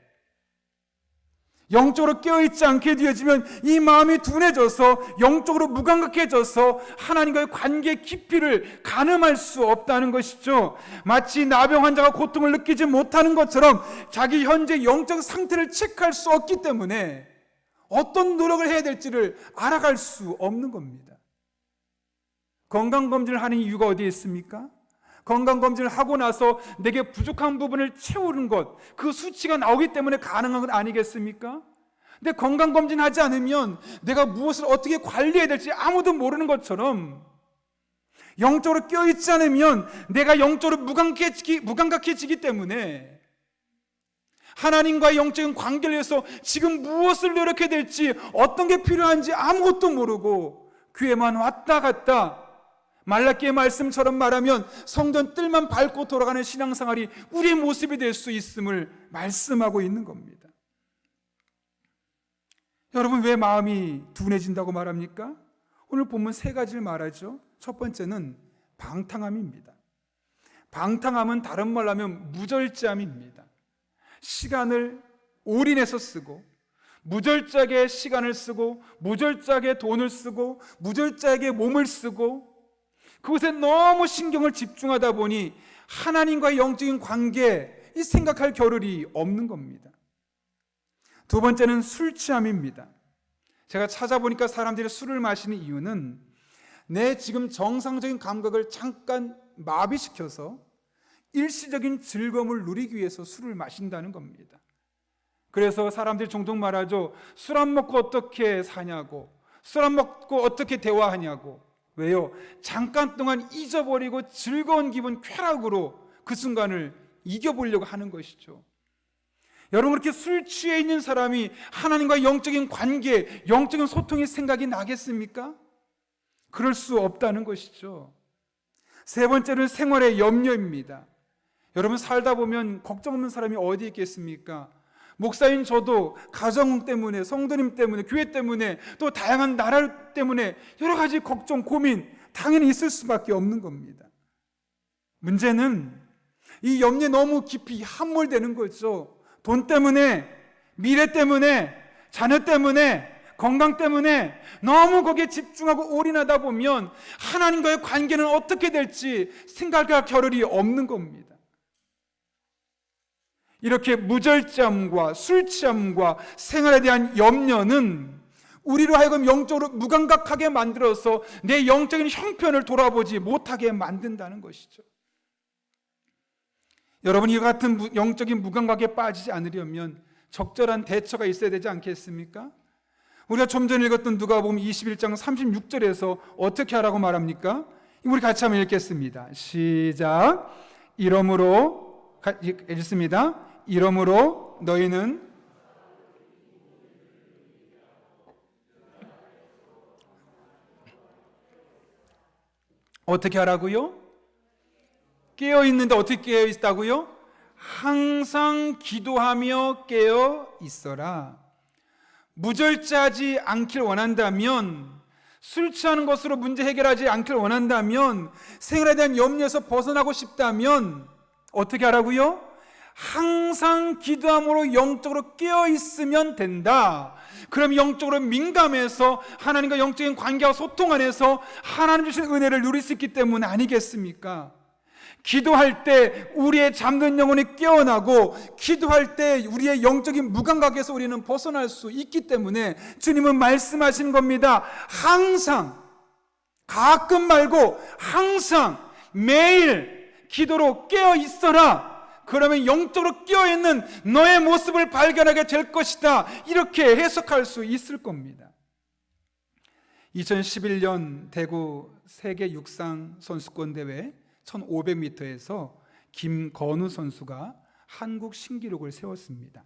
영적으로 깨어있지 않게 되어지면 이 마음이 둔해져서 영적으로 무감각해져서 하나님과의 관계의 깊이를 가늠할 수 없다는 것이죠. 마치 나병 환자가 고통을 느끼지 못하는 것처럼 자기 현재 영적 상태를 체크할 수 없기 때문에 어떤 노력을 해야 될지를 알아갈 수 없는 겁니다. 건강검진을 하는 이유가 어디에 있습니까? 건강검진을 하고 나서 내게 부족한 부분을 채우는 것, 그 수치가 나오기 때문에 가능한 것 아니겠습니까? 근데 건강검진 하지 않으면 내가 무엇을 어떻게 관리해야 될지 아무도 모르는 것처럼 영적으로 껴있지 않으면 내가 영적으로 무감각해지기 때문에 하나님과의 영적인 관계를 위해서 지금 무엇을 노력해야 될지, 어떤 게 필요한지 아무것도 모르고 교회만 왔다 갔다, 말라기의 말씀처럼 말하면 성전 뜰만 밟고 돌아가는 신앙생활이 우리의 모습이 될 수 있음을 말씀하고 있는 겁니다. 여러분, 왜 마음이 둔해진다고 말합니까? 오늘 본문 세 가지를 말하죠. 첫 번째는 방탕함입니다. 방탕함은 다른 말로 하면 무절제함입니다. 시간을 올인해서 쓰고, 무절제하게 시간을 쓰고, 무절제하게 돈을 쓰고, 무절제하게 몸을 쓰고, 그것에 너무 신경을 집중하다 보니 하나님과의 영적인 관계에 생각할 겨를이 없는 겁니다. 두 번째는 술 취함입니다. 제가 찾아보니까 사람들이 술을 마시는 이유는 내 지금 정상적인 감각을 잠깐 마비시켜서 일시적인 즐거움을 누리기 위해서 술을 마신다는 겁니다. 그래서 사람들이 종종 말하죠. 술 안 먹고 어떻게 사냐고, 술 안 먹고 어떻게 대화하냐고. 왜요? 잠깐 동안 잊어버리고 즐거운 기분, 쾌락으로 그 순간을 이겨보려고 하는 것이죠. 여러분, 그렇게 술 취해 있는 사람이 하나님과 영적인 관계, 영적인 소통의 생각이 나겠습니까? 그럴 수 없다는 것이죠. 세 번째는 생활의 염려입니다. 여러분, 살다 보면 걱정 없는 사람이 어디 있겠습니까? 목사인 저도 가정 때문에, 성도님 때문에, 교회 때문에, 또 다양한 나라 때문에 여러 가지 걱정, 고민 당연히 있을 수밖에 없는 겁니다. 문제는 이 염려에 너무 깊이 함몰되는 거죠. 돈 때문에, 미래 때문에, 자녀 때문에, 건강 때문에 너무 거기에 집중하고 올인하다 보면 하나님과의 관계는 어떻게 될지 생각할 겨를이 없는 겁니다. 이렇게 무절제함과 술 취함과 생활에 대한 염려는 우리로 하여금 영적으로 무감각하게 만들어서 내 영적인 형편을 돌아보지 못하게 만든다는 것이죠. 여러분, 이와 같은 영적인 무감각에 빠지지 않으려면 적절한 대처가 있어야 되지 않겠습니까? 우리가 좀 전에 읽었던 누가복음 21장 36절에서 어떻게 하라고 말합니까? 우리 같이 한번 읽겠습니다. 시작. 이러므로 읽습니다. 이러므로 너희는 어떻게 하라고요? 깨어 있는데 어떻게 깨어 있다고요? 항상 기도하며 깨어 있어라. 무절제하지 않길 원한다면, 술 취하는 것으로 문제 해결하지 않길 원한다면, 생활에 대한 염려에서 벗어나고 싶다면 어떻게 하라고요? 항상 기도함으로 영적으로 깨어 있으면 된다. 그럼 영적으로 민감해서 하나님과 영적인 관계와 소통 안에서 하나님 주신 은혜를 누릴 수 있기 때문 아니겠습니까? 기도할 때 우리의 잠든 영혼이 깨어나고, 기도할 때 우리의 영적인 무감각에서 우리는 벗어날 수 있기 때문에 주님은 말씀하신 겁니다. 항상, 가끔 말고 항상 매일 기도로 깨어 있어라. 그러면 영적으로 깨어있는 너의 모습을 발견하게 될 것이다. 이렇게 해석할 수 있을 겁니다. 2011년 대구 세계 육상 선수권 대회 1500m에서 김건우 선수가 한국 신기록을 세웠습니다.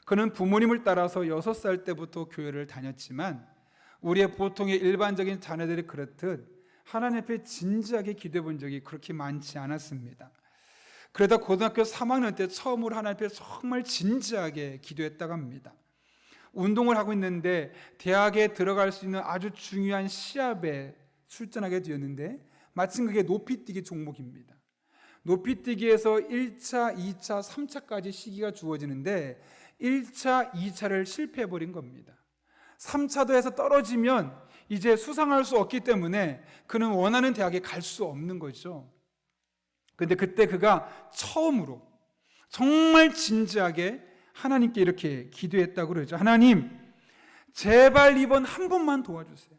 그는 부모님을 따라서 6살 때부터 교회를 다녔지만 우리의 보통의 일반적인 자녀들이 그렇듯 하나님 앞에 진지하게 기도해 본 적이 그렇게 많지 않았습니다. 그러다 고등학교 3학년 때 처음으로 하나님 앞에 정말 진지하게 기도했다고 합니다. 운동을 하고 있는데 대학에 들어갈 수 있는 아주 중요한 시합에 출전하게 되었는데 마침 그게 높이뛰기 종목입니다. 높이뛰기에서 1차, 2차, 3차까지 시기가 주어지는데 1차, 2차를 실패해버린 겁니다. 3차도 해서 떨어지면 이제 수상할 수 없기 때문에 그는 원하는 대학에 갈 수 없는 거죠. 그런데 그때 그가 처음으로 정말 진지하게 하나님께 이렇게 기도했다고 그러죠. 하나님, 제발 이번 한 번만 도와주세요.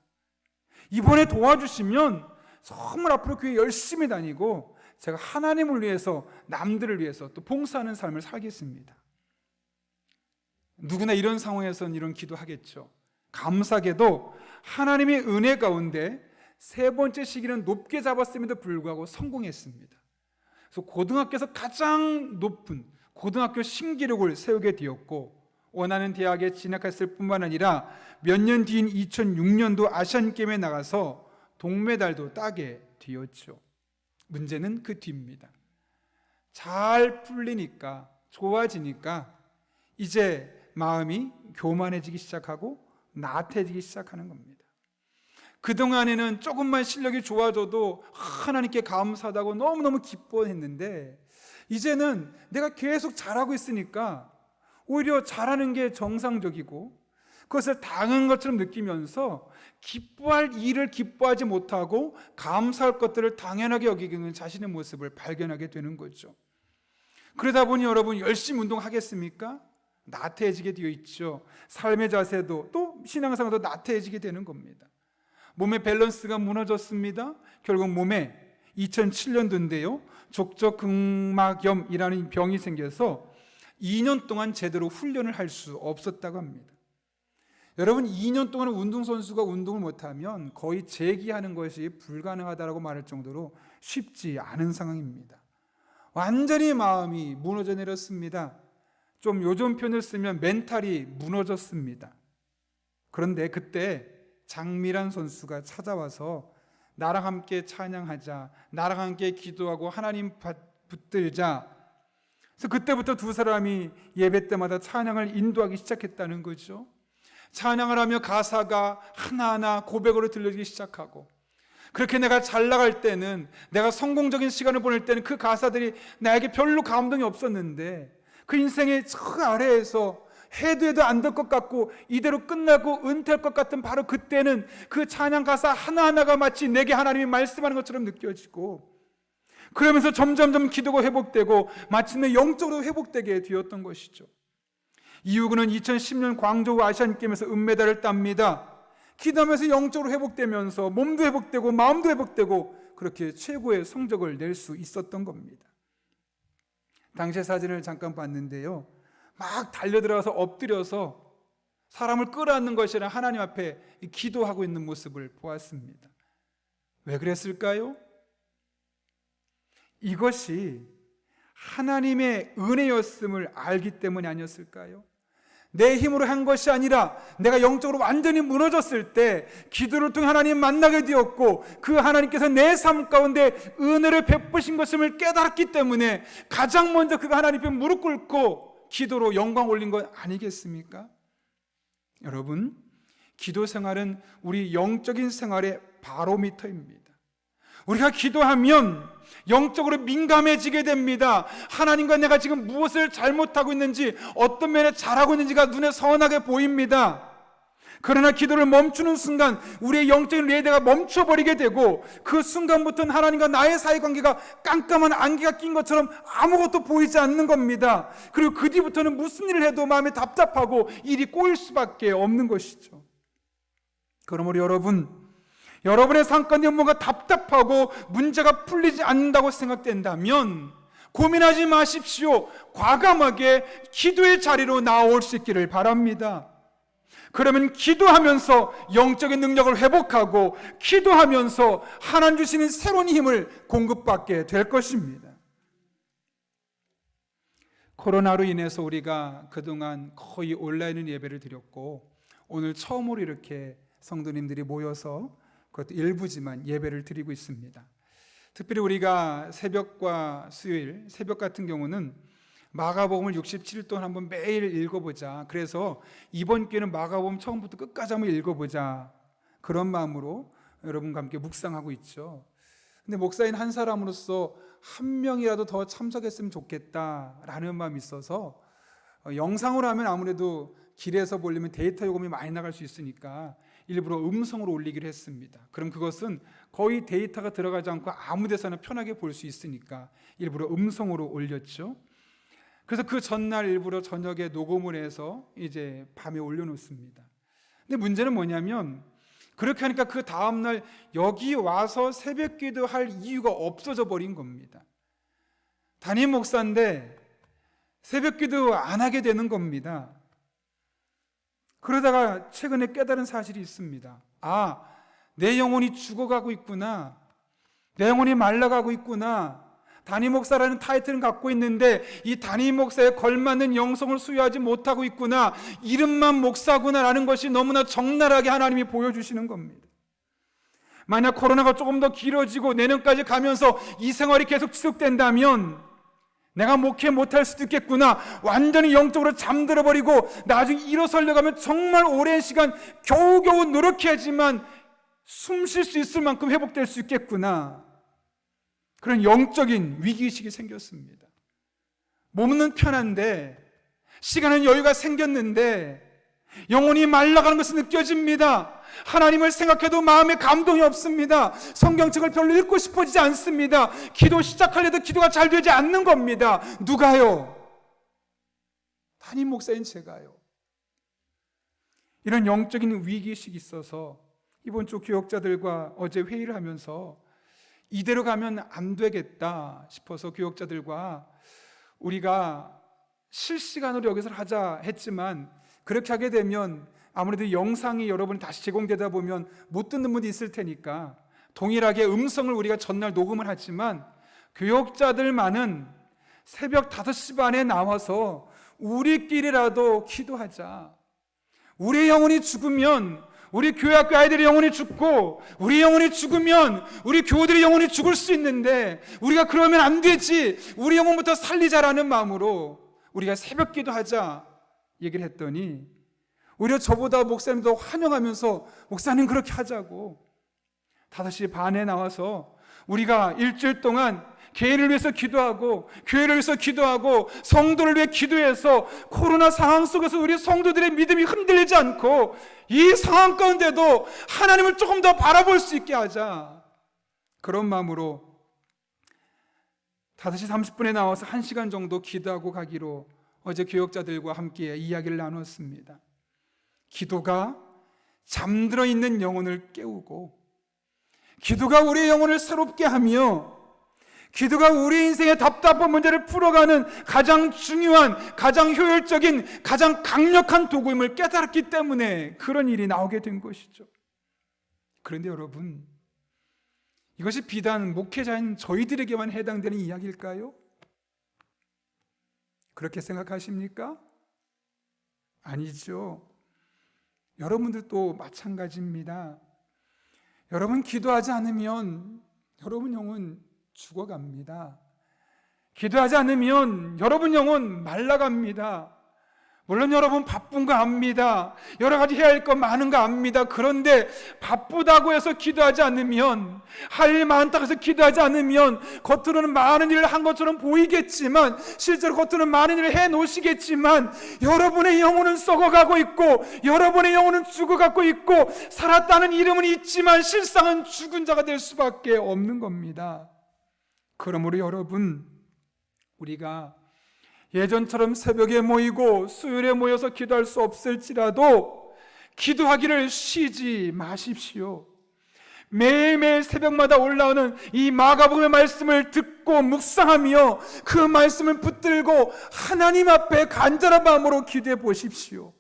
이번에 도와주시면 정말 앞으로 교회 열심히 다니고 제가 하나님을 위해서, 남들을 위해서 또 봉사하는 삶을 살겠습니다. 누구나 이런 상황에서는 이런 기도하겠죠. 감사하게도 하나님의 은혜 가운데 세 번째 시기는 높게 잡았음에도 불구하고 성공했습니다. 그래서 고등학교에서 가장 높은 고등학교 신기록을 세우게 되었고, 원하는 대학에 진학했을 뿐만 아니라 몇 년 뒤인 2006년도 아시안게임에 나가서 동메달도 따게 되었죠. 문제는 그 뒤입니다. 잘 풀리니까, 좋아지니까 이제 마음이 교만해지기 시작하고 나태해지기 시작하는 겁니다. 그동안에는 조금만 실력이 좋아져도 하나님께 감사하다고 너무너무 기뻐했는데 이제는 내가 계속 잘하고 있으니까 오히려 잘하는 게 정상적이고 그것을 당한 것처럼 느끼면서 기뻐할 일을 기뻐하지 못하고 감사할 것들을 당연하게 여기는 자신의 모습을 발견하게 되는 거죠. 그러다 보니 여러분, 열심히 운동하겠습니까? 나태해지게 되어 있죠. 삶의 자세도 또 신앙생활도 나태해지게 되는 겁니다. 몸의 밸런스가 무너졌습니다. 결국 몸에 2007년도인데요. 족저근막염이라는 병이 생겨서 2년 동안 제대로 훈련을 할 수 없었다고 합니다. 여러분, 2년 동안 운동선수가 운동을 못하면 거의 재기하는 것이 불가능하다고 말할 정도로 쉽지 않은 상황입니다. 완전히 마음이 무너져 내렸습니다. 좀 요즘 표현을 쓰면 멘탈이 무너졌습니다. 그런데 그때 장미란 선수가 찾아와서 나랑 함께 찬양하자, 나랑 함께 기도하고 하나님 붙들자. 그래서 그때부터 두 사람이 예배 때마다 찬양을 인도하기 시작했다는 거죠. 찬양을 하며 가사가 하나하나 고백으로 들려지기 시작하고, 그렇게 내가 잘 나갈 때는, 내가 성공적인 시간을 보낼 때는 그 가사들이 나에게 별로 감동이 없었는데, 그 인생의 저 아래에서 해도 안 될 것 같고 이대로 끝나고 은퇴할 것 같은 바로 그때는 그 찬양 가사 하나하나가 마치 내게 하나님이 말씀하는 것처럼 느껴지고, 그러면서 점점점 기도가 회복되고 마침내 영적으로 회복되게 되었던 것이죠. 이후그는 2010년 광저우 아시안게임에서 은메달을 땁니다. 기도하면서 영적으로 회복되면서 몸도 회복되고 마음도 회복되고 그렇게 최고의 성적을 낼 수 있었던 겁니다. 당시의 사진을 잠깐 봤는데요, 막 달려들어가서 엎드려서 사람을 끌어안는 것이 아니라 하나님 앞에 기도하고 있는 모습을 보았습니다. 왜 그랬을까요? 이것이 하나님의 은혜였음을 알기 때문이 아니었을까요? 내 힘으로 한 것이 아니라 내가 영적으로 완전히 무너졌을 때 기도를 통해 하나님 만나게 되었고, 그 하나님께서 내 삶 가운데 은혜를 베푸신 것임을 깨달았기 때문에 가장 먼저 그가 하나님 앞에 무릎 꿇고 기도로 영광 올린 것 아니겠습니까? 여러분, 기도 생활은 우리 영적인 생활의 바로미터입니다. 우리가 기도하면 영적으로 민감해지게 됩니다. 하나님과 내가 지금 무엇을 잘못하고 있는지, 어떤 면에 잘하고 있는지가 눈에 선하게 보입니다. 그러나 기도를 멈추는 순간 우리의 영적인 레이더가 멈춰버리게 되고, 그 순간부터는 하나님과 나의 사이관계가 깜깜한 안개가 낀 것처럼 아무것도 보이지 않는 겁니다. 그리고 그 뒤부터는 무슨 일을 해도 마음이 답답하고 일이 꼬일 수밖에 없는 것이죠. 그러므로 여러분의 삶 가운데 뭔가 답답하고 문제가 풀리지 않는다고 생각된다면 고민하지 마십시오. 과감하게 기도의 자리로 나올 수 있기를 바랍니다. 그러면 기도하면서 영적인 능력을 회복하고, 기도하면서 하나님 주시는 새로운 힘을 공급받게 될 것입니다. 코로나로 인해서 우리가 그동안 거의 온라인 예배를 드렸고, 오늘 처음으로 이렇게 성도님들이 모여서, 그것도 일부지만 예배를 드리고 있습니다. 특별히 우리가 새벽과 수요일, 새벽 같은 경우는 마가복음을 67일 동안 한번 매일 읽어보자. 그래서 이번 기회는 마가복음 처음부터 끝까지 한번 읽어보자, 그런 마음으로 여러분과 함께 묵상하고 있죠. 근데 목사인 한 사람으로서 한 명이라도 더 참석했으면 좋겠다라는 마음이 있어서, 영상으로 하면 아무래도 길에서 보려면 데이터 요금이 많이 나갈 수 있으니까 일부러 음성으로 올리기로 했습니다. 그럼 그것은 거의 데이터가 들어가지 않고 아무 데서나 편하게 볼 수 있으니까 일부러 음성으로 올렸죠. 그래서 그 전날 일부러 저녁에 녹음을 해서 이제 밤에 올려놓습니다. 근데 문제는 뭐냐면, 그렇게 하니까 그 다음날 여기 와서 새벽 기도할 이유가 없어져 버린 겁니다. 담임 목사인데 새벽 기도 안 하게 되는 겁니다. 그러다가 최근에 깨달은 사실이 있습니다. 아, 내 영혼이 죽어가고 있구나. 내 영혼이 말라가고 있구나. 담임 목사라는 타이틀은 갖고 있는데 이 담임 목사에 걸맞는 영성을 수여하지 못하고 있구나. 이름만 목사구나라는 것이 너무나 적나라하게 하나님이 보여주시는 겁니다. 만약 코로나가 조금 더 길어지고 내년까지 가면서 이 생활이 계속 지속된다면 내가 목회 못할 수도 있겠구나. 완전히 영적으로 잠들어버리고 나중에 일어서려고 하면 정말 오랜 시간 겨우겨우 노력해야지만 숨 쉴 수 있을 만큼 회복될 수 있겠구나. 그런 영적인 위기의식이 생겼습니다. 몸은 편한데, 시간은 여유가 생겼는데 영혼이 말라가는 것이 느껴집니다. 하나님을 생각해도 마음에 감동이 없습니다. 성경책을 별로 읽고 싶어지지 않습니다. 기도 시작하려도 기도가 잘 되지 않는 겁니다. 누가요? 담임 목사인 제가요. 이런 영적인 위기의식이 있어서 이번 주 교역자들과 어제 회의를 하면서 이대로 가면 안 되겠다 싶어서 교역자들과 우리가 실시간으로 여기서 하자 했지만, 그렇게 하게 되면 아무래도 영상이 여러분이 다시 제공되다 보면 못 듣는 분이 있을 테니까 동일하게 음성을 우리가 전날 녹음을 하지만, 교역자들만은 새벽 5시 반에 나와서 우리끼리라도 기도하자. 우리의 영혼이 죽으면 우리 교회학교 아이들의 영혼이 죽고, 우리 영혼이 죽으면 우리 교우들의 영혼이 죽을 수 있는데 우리가 그러면 안 되지, 우리 영혼부터 살리자라는 마음으로 우리가 새벽 기도하자 얘기를 했더니, 오히려 저보다 목사님도 환영하면서 목사님 그렇게 하자고 5시 반에 나와서 우리가 일주일 동안 개인을 위해서 기도하고 교회를 위해서 기도하고 성도를 위해 기도해서 코로나 상황 속에서 우리 성도들의 믿음이 흔들리지 않고 이 상황 가운데도 하나님을 조금 더 바라볼 수 있게 하자, 그런 마음으로 5시 30분에 나와서 1시간 정도 기도하고 가기로 어제 교역자들과 함께 이야기를 나눴습니다. 기도가 잠들어 있는 영혼을 깨우고, 기도가 우리의 영혼을 새롭게 하며, 기도가 우리 인생의 답답한 문제를 풀어가는 가장 중요한, 가장 효율적인, 가장 강력한 도구임을 깨달았기 때문에 그런 일이 나오게 된 것이죠. 그런데 여러분, 이것이 비단 목회자인 저희들에게만 해당되는 이야기일까요? 그렇게 생각하십니까? 아니죠. 여러분들도 마찬가지입니다. 여러분 기도하지 않으면 여러분 영혼 죽어갑니다. 기도하지 않으면 여러분 영혼 말라갑니다. 물론 여러분 바쁜 거 압니다. 여러 가지 해야 할 거 많은 거 압니다. 그런데 바쁘다고 해서 기도하지 않으면, 할 일 많다고 해서 기도하지 않으면 겉으로는 많은 일을 한 것처럼 보이겠지만 실제로 겉으로는 많은 일을 해놓으시겠지만 여러분의 영혼은 썩어가고 있고 여러분의 영혼은 죽어가고 있고 살았다는 이름은 있지만 실상은 죽은 자가 될 수밖에 없는 겁니다. 그러므로 여러분, 우리가 예전처럼 새벽에 모이고 수요일에 모여서 기도할 수 없을지라도 기도하기를 쉬지 마십시오. 매일매일 새벽마다 올라오는 이 마가복음의 말씀을 듣고 묵상하며 그 말씀을 붙들고 하나님 앞에 간절한 마음으로 기도해 보십시오.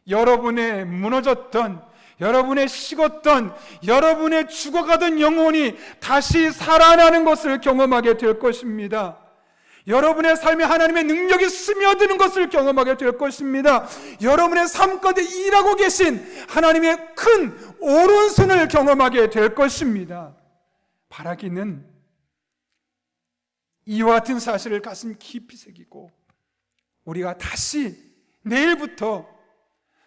여러분의 무너졌던, 여러분의 식었던, 여러분의 죽어가던 영혼이 다시 살아나는 것을 경험하게 될 것입니다. 여러분의 삶에 하나님의 능력이 스며드는 것을 경험하게 될 것입니다. 여러분의 삶 가운데 일하고 계신 하나님의 큰 오른손을 경험하게 될 것입니다. 바라기는 이와 같은 사실을 가슴 깊이 새기고 우리가 다시 내일부터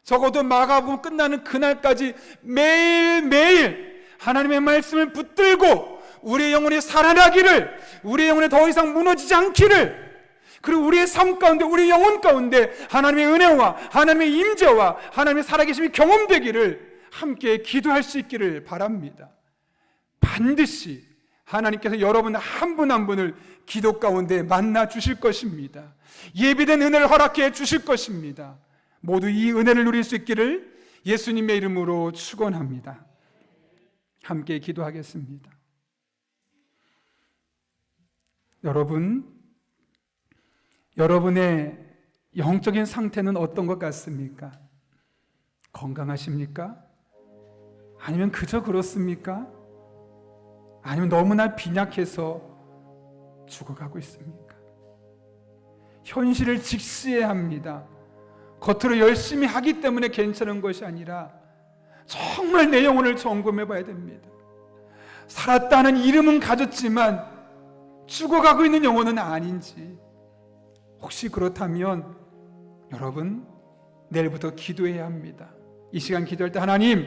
적어도 마가복음 끝나는 그날까지 매일매일 하나님의 말씀을 붙들고 우리의 영혼이 살아나기를, 우리의 영혼이 더 이상 무너지지 않기를, 그리고 우리의 삶 가운데, 우리의 영혼 가운데 하나님의 은혜와 하나님의 임재와 하나님의 살아계심이 경험되기를 함께 기도할 수 있기를 바랍니다. 반드시 하나님께서 여러분 한 분 한 분을 기도 가운데 만나 주실 것입니다. 예비된 은혜를 허락해 주실 것입니다. 모두 이 은혜를 누릴 수 있기를 예수님의 이름으로 축원합니다. 함께 기도하겠습니다. 여러분의 영적인 상태는 어떤 것 같습니까? 건강하십니까? 아니면 그저 그렇습니까? 아니면 너무나 빈약해서 죽어가고 있습니까? 현실을 직시해야 합니다. 겉으로 열심히 하기 때문에 괜찮은 것이 아니라 정말 내 영혼을 점검해 봐야 됩니다. 살았다는 이름은 가졌지만 죽어가고 있는 영혼은 아닌지, 혹시 그렇다면 여러분 내일부터 기도해야 합니다. 이 시간 기도할 때 하나님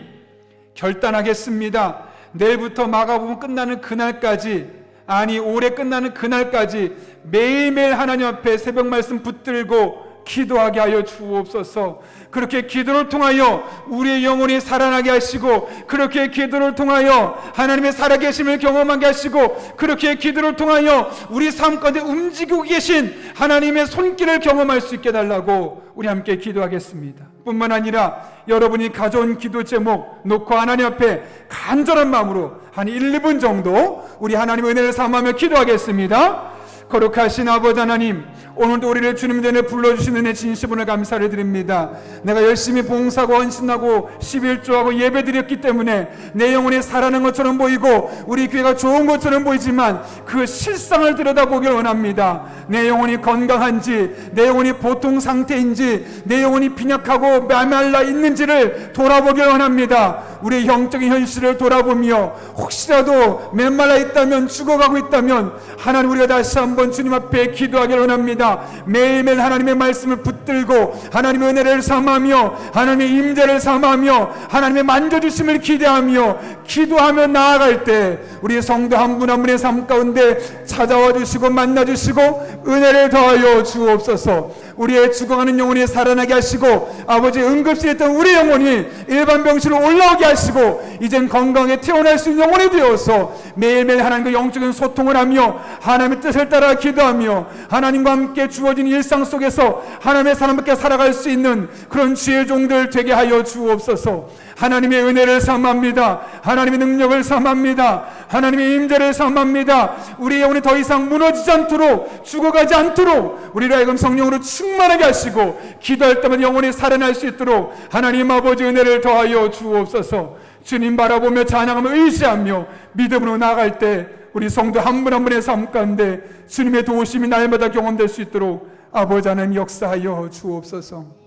결단하겠습니다. 내일부터 마가복음 끝나는 그날까지, 아니 올해 끝나는 그날까지 매일매일 하나님 앞에 새벽 말씀 붙들고 기도하게 하여 주옵소서. 그렇게 기도를 통하여 우리의 영혼이 살아나게 하시고, 그렇게 기도를 통하여 하나님의 살아계심을 경험하게 하시고, 그렇게 기도를 통하여 우리 삶 가운데 움직이고 계신 하나님의 손길을 경험할 수 있게 해달라고 우리 함께 기도하겠습니다. 뿐만 아니라 여러분이 가져온 기도 제목 놓고 하나님 앞에 간절한 마음으로 한 1, 2분 정도 우리 하나님의 은혜를 삼하며 기도하겠습니다. 거룩하신 아버지 하나님, 오늘도 우리를 주님 전에 불러주신 은혜 진심으로 감사를 드립니다. 내가 열심히 봉사하고 헌신하고 11조하고 예배드렸기 때문에 내 영혼이 살아나는 것처럼 보이고 우리 교회가 좋은 것처럼 보이지만 그 실상을 들여다보길 원합니다. 내 영혼이 건강한지, 내 영혼이 보통 상태인지, 내 영혼이 빈약하고 메말라 있는지를 돌아보길 원합니다. 우리의 영적인 현실을 돌아보며 혹시라도 메말라 있다면, 죽어가고 있다면 하나님, 우리가 다시 한번 주님 앞에 기도하길 원합니다. 매일매일 하나님의 말씀을 붙들고 하나님의 은혜를 삼하며 하나님의 임재를 삼하며 하나님의 만져주심을 기대하며 기도하며 나아갈 때 우리 성도 한 분 한 분의 삶 가운데 찾아와 주시고 만나 주시고 은혜를 더하여 주옵소서. 우리의 죽어가는 영혼이 살아나게 하시고 아버지, 응급실에 있던 우리 영혼이 일반 병실로 올라오게 하시고 이젠 건강에 태어날 수 있는 영혼이 되어서 매일매일 하나님과 영적인 소통을 하며 하나님의 뜻을 따라 기도하며 하나님과 함께 주어진 일상 속에서 하나님의 사람밖에 살아갈 수 있는 그런 주의 종들 되게 하여 주옵소서. 하나님의 은혜를 삼합니다. 하나님의 능력을 삼합니다. 하나님의 임재를 삼합니다. 우리의 영혼이 더 이상 무너지지 않도록, 죽어가지 않도록 우리를 하여금 성령으로 충만하게 하시고 기도할 때마다 영혼이 살아날 수 있도록 하나님 아버지 은혜를 더하여 주옵소서. 주님 바라보며 찬양하며 의지하며 믿음으로 나아갈 때 우리 성도 한 분 한 분의 삶 가운데 주님의 도우심이 날마다 경험될 수 있도록 아버지 하나님 역사하여 주옵소서.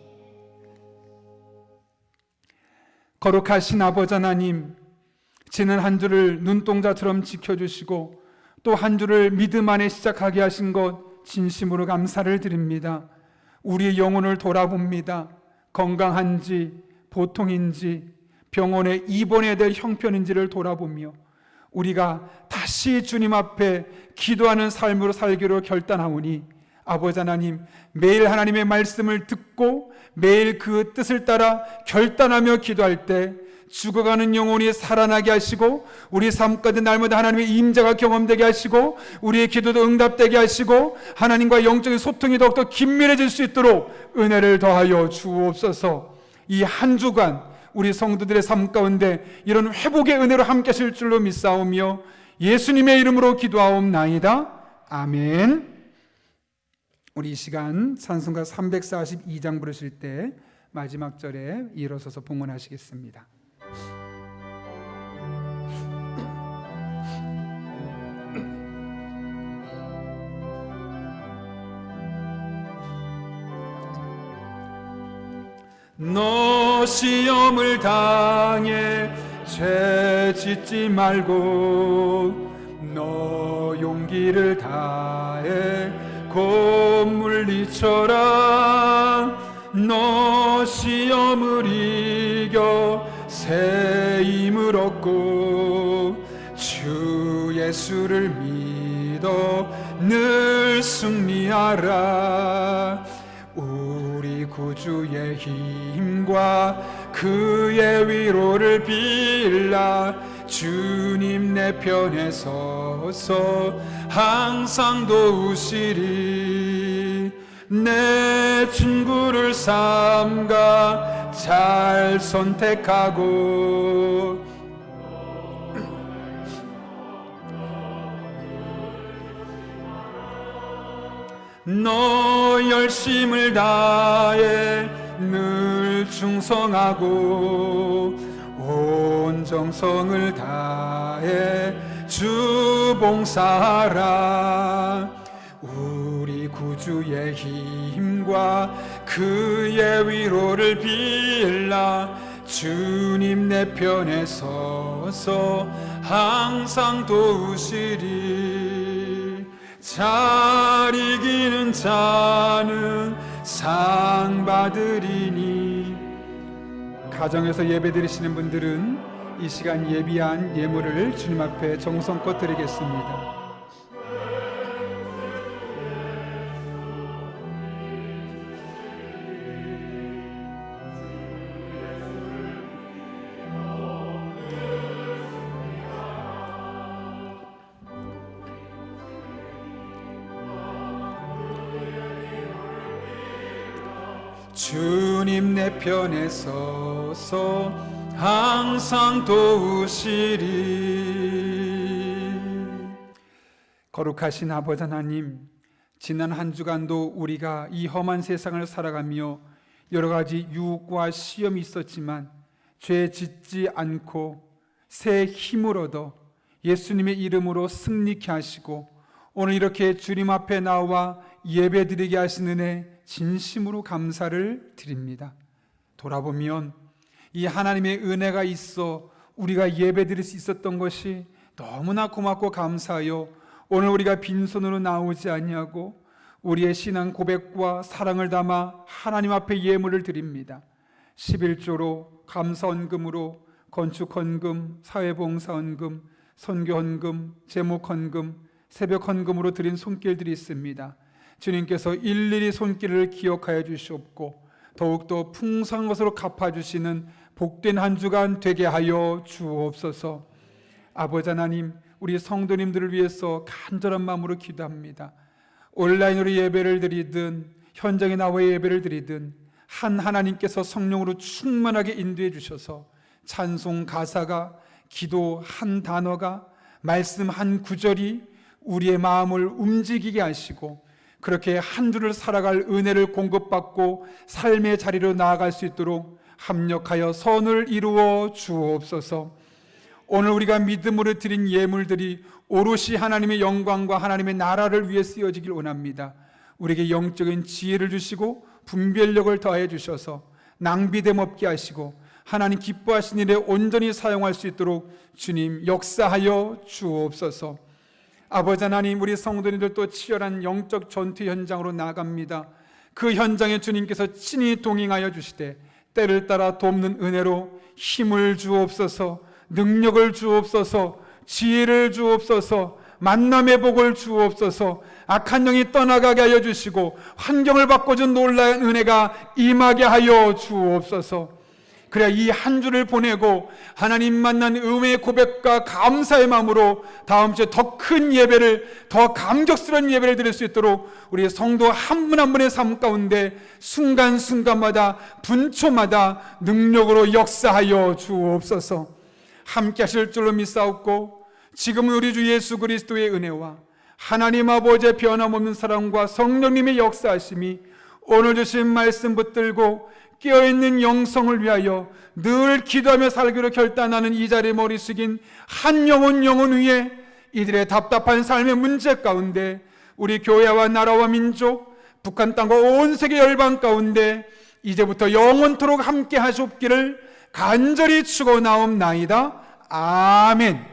거룩하신 아버지 하나님, 지난 한 주를 눈동자처럼 지켜주시고 또 한 주를 믿음 안에 시작하게 하신 것 진심으로 감사를 드립니다. 우리의 영혼을 돌아봅니다. 건강한지 보통인지 병원에 입원해야 될 형편인지를 돌아보며 우리가 다시 주님 앞에 기도하는 삶으로 살기로 결단하오니 아버지 하나님, 매일 하나님의 말씀을 듣고 매일 그 뜻을 따라 결단하며 기도할 때 죽어가는 영혼이 살아나게 하시고 우리 삶 가운데 날마다 하나님의 임재가 경험되게 하시고 우리의 기도도 응답되게 하시고 하나님과 영적인 소통이 더욱더 긴밀해질 수 있도록 은혜를 더하여 주옵소서. 이 한 주간 우리 성도들의 삶 가운데 이런 회복의 은혜로 함께 하실 줄로 믿사오며 예수님의 이름으로 기도하옵나이다. 아멘. 우리 이 시간 찬송가 342장 부르실 때 마지막 절에 일어서서 봉헌하시겠습니다. 너 시험을 당해 죄 짓지 말고 너 용기를 다해 곧 물리쳐라. 너 시험을 이겨 새 힘을 얻고 주 예수를 믿어 늘 승리하라. 우리 구주의 힘과 그의 위로를 빌라. 주님 내 편에 서서 항상 도우시리. 내 친구를 삼가 잘 선택하고 너 열심을 다해 늘 충성하고 온 정성을 다해 주 봉사하라. 우리 구주의 힘과 그의 위로를 빌라. 주님 내 편에 서서 항상 도우시리. 잘 이기는 자는 상 받으리니. 가정에서 예배 드리시는 분들은 이 시간 예비한 예물을 주님 앞에 정성껏 드리겠습니다. 주님 내 편에 서서 항상 도우시리. 거룩하신 아버지 하나님, 지난 한 주간도 우리가 이 험한 세상을 살아가며 여러 가지 유혹과 시험이 있었지만 죄 짓지 않고 새 힘을 얻어 예수님의 이름으로 승리케 하시고 오늘 이렇게 주님 앞에 나와 예배드리게 하신 은혜 진심으로 감사를 드립니다. 돌아보면 이 하나님의 은혜가 있어 우리가 예배드릴 수 있었던 것이 너무나 고맙고 감사하여 오늘 우리가 빈손으로 나오지 아니하고 우리의 신앙 고백과 사랑을 담아 하나님 앞에 예물을 드립니다. 11조로 감사헌금으로 건축헌금, 사회봉사헌금, 선교헌금, 제목헌금, 새벽헌금으로 드린 손길들이 있습니다. 주님께서 일일이 손길을 기억하여 주시옵고 더욱더 풍성한 것으로 갚아주시는 복된 한 주간 되게 하여 주옵소서. 아버지 하나님, 우리 성도님들을 위해서 간절한 마음으로 기도합니다. 온라인으로 예배를 드리든 현장에 나와 예배를 드리든 한 하나님께서 성령으로 충만하게 인도해 주셔서 찬송 가사가, 기도 한 단어가, 말씀 한 구절이 우리의 마음을 움직이게 하시고 그렇게 한 주를 살아갈 은혜를 공급받고 삶의 자리로 나아갈 수 있도록 합력하여 선을 이루어 주옵소서. 오늘 우리가 믿음으로 드린 예물들이 오롯이 하나님의 영광과 하나님의 나라를 위해 쓰여지길 원합니다. 우리에게 영적인 지혜를 주시고 분별력을 더해 주셔서 낭비됨 없게 하시고 하나님 기뻐하신 일에 온전히 사용할 수 있도록 주님 역사하여 주옵소서. 아버지 하나님, 우리 성도님들 또 치열한 영적 전투 현장으로 나아갑니다. 그 현장에 주님께서 친히 동행하여 주시되 때를 따라 돕는 은혜로 힘을 주옵소서, 능력을 주옵소서, 지혜를 주옵소서, 만남의 복을 주옵소서, 악한 영이 떠나가게 하여 주시고 환경을 바꿔준 놀라운 은혜가 임하게 하여 주옵소서. 그래야 이 한 주를 보내고 하나님 만난 의의 고백과 감사의 마음으로 다음 주에 더 큰 예배를, 더 감격스러운 예배를 드릴 수 있도록 우리 성도 한 분 한 분의 삶 가운데 순간순간마다 분초마다 능력으로 역사하여 주옵소서. 함께 하실 줄로 믿사옵고 지금은 우리 주 예수 그리스도의 은혜와 하나님 아버지의 변함없는 사랑과 성령님의 역사하심이 오늘 주신 말씀 붙들고 깨어있는 영성을 위하여 늘 기도하며 살기로 결단하는 이 자리에 머리 숙인 한 영혼 위에 이들의 답답한 삶의 문제 가운데 우리 교회와 나라와 민족, 북한 땅과 온 세계 열방 가운데 이제부터 영원토록 함께 하시옵기를 간절히 축원하옵나이다. 아멘.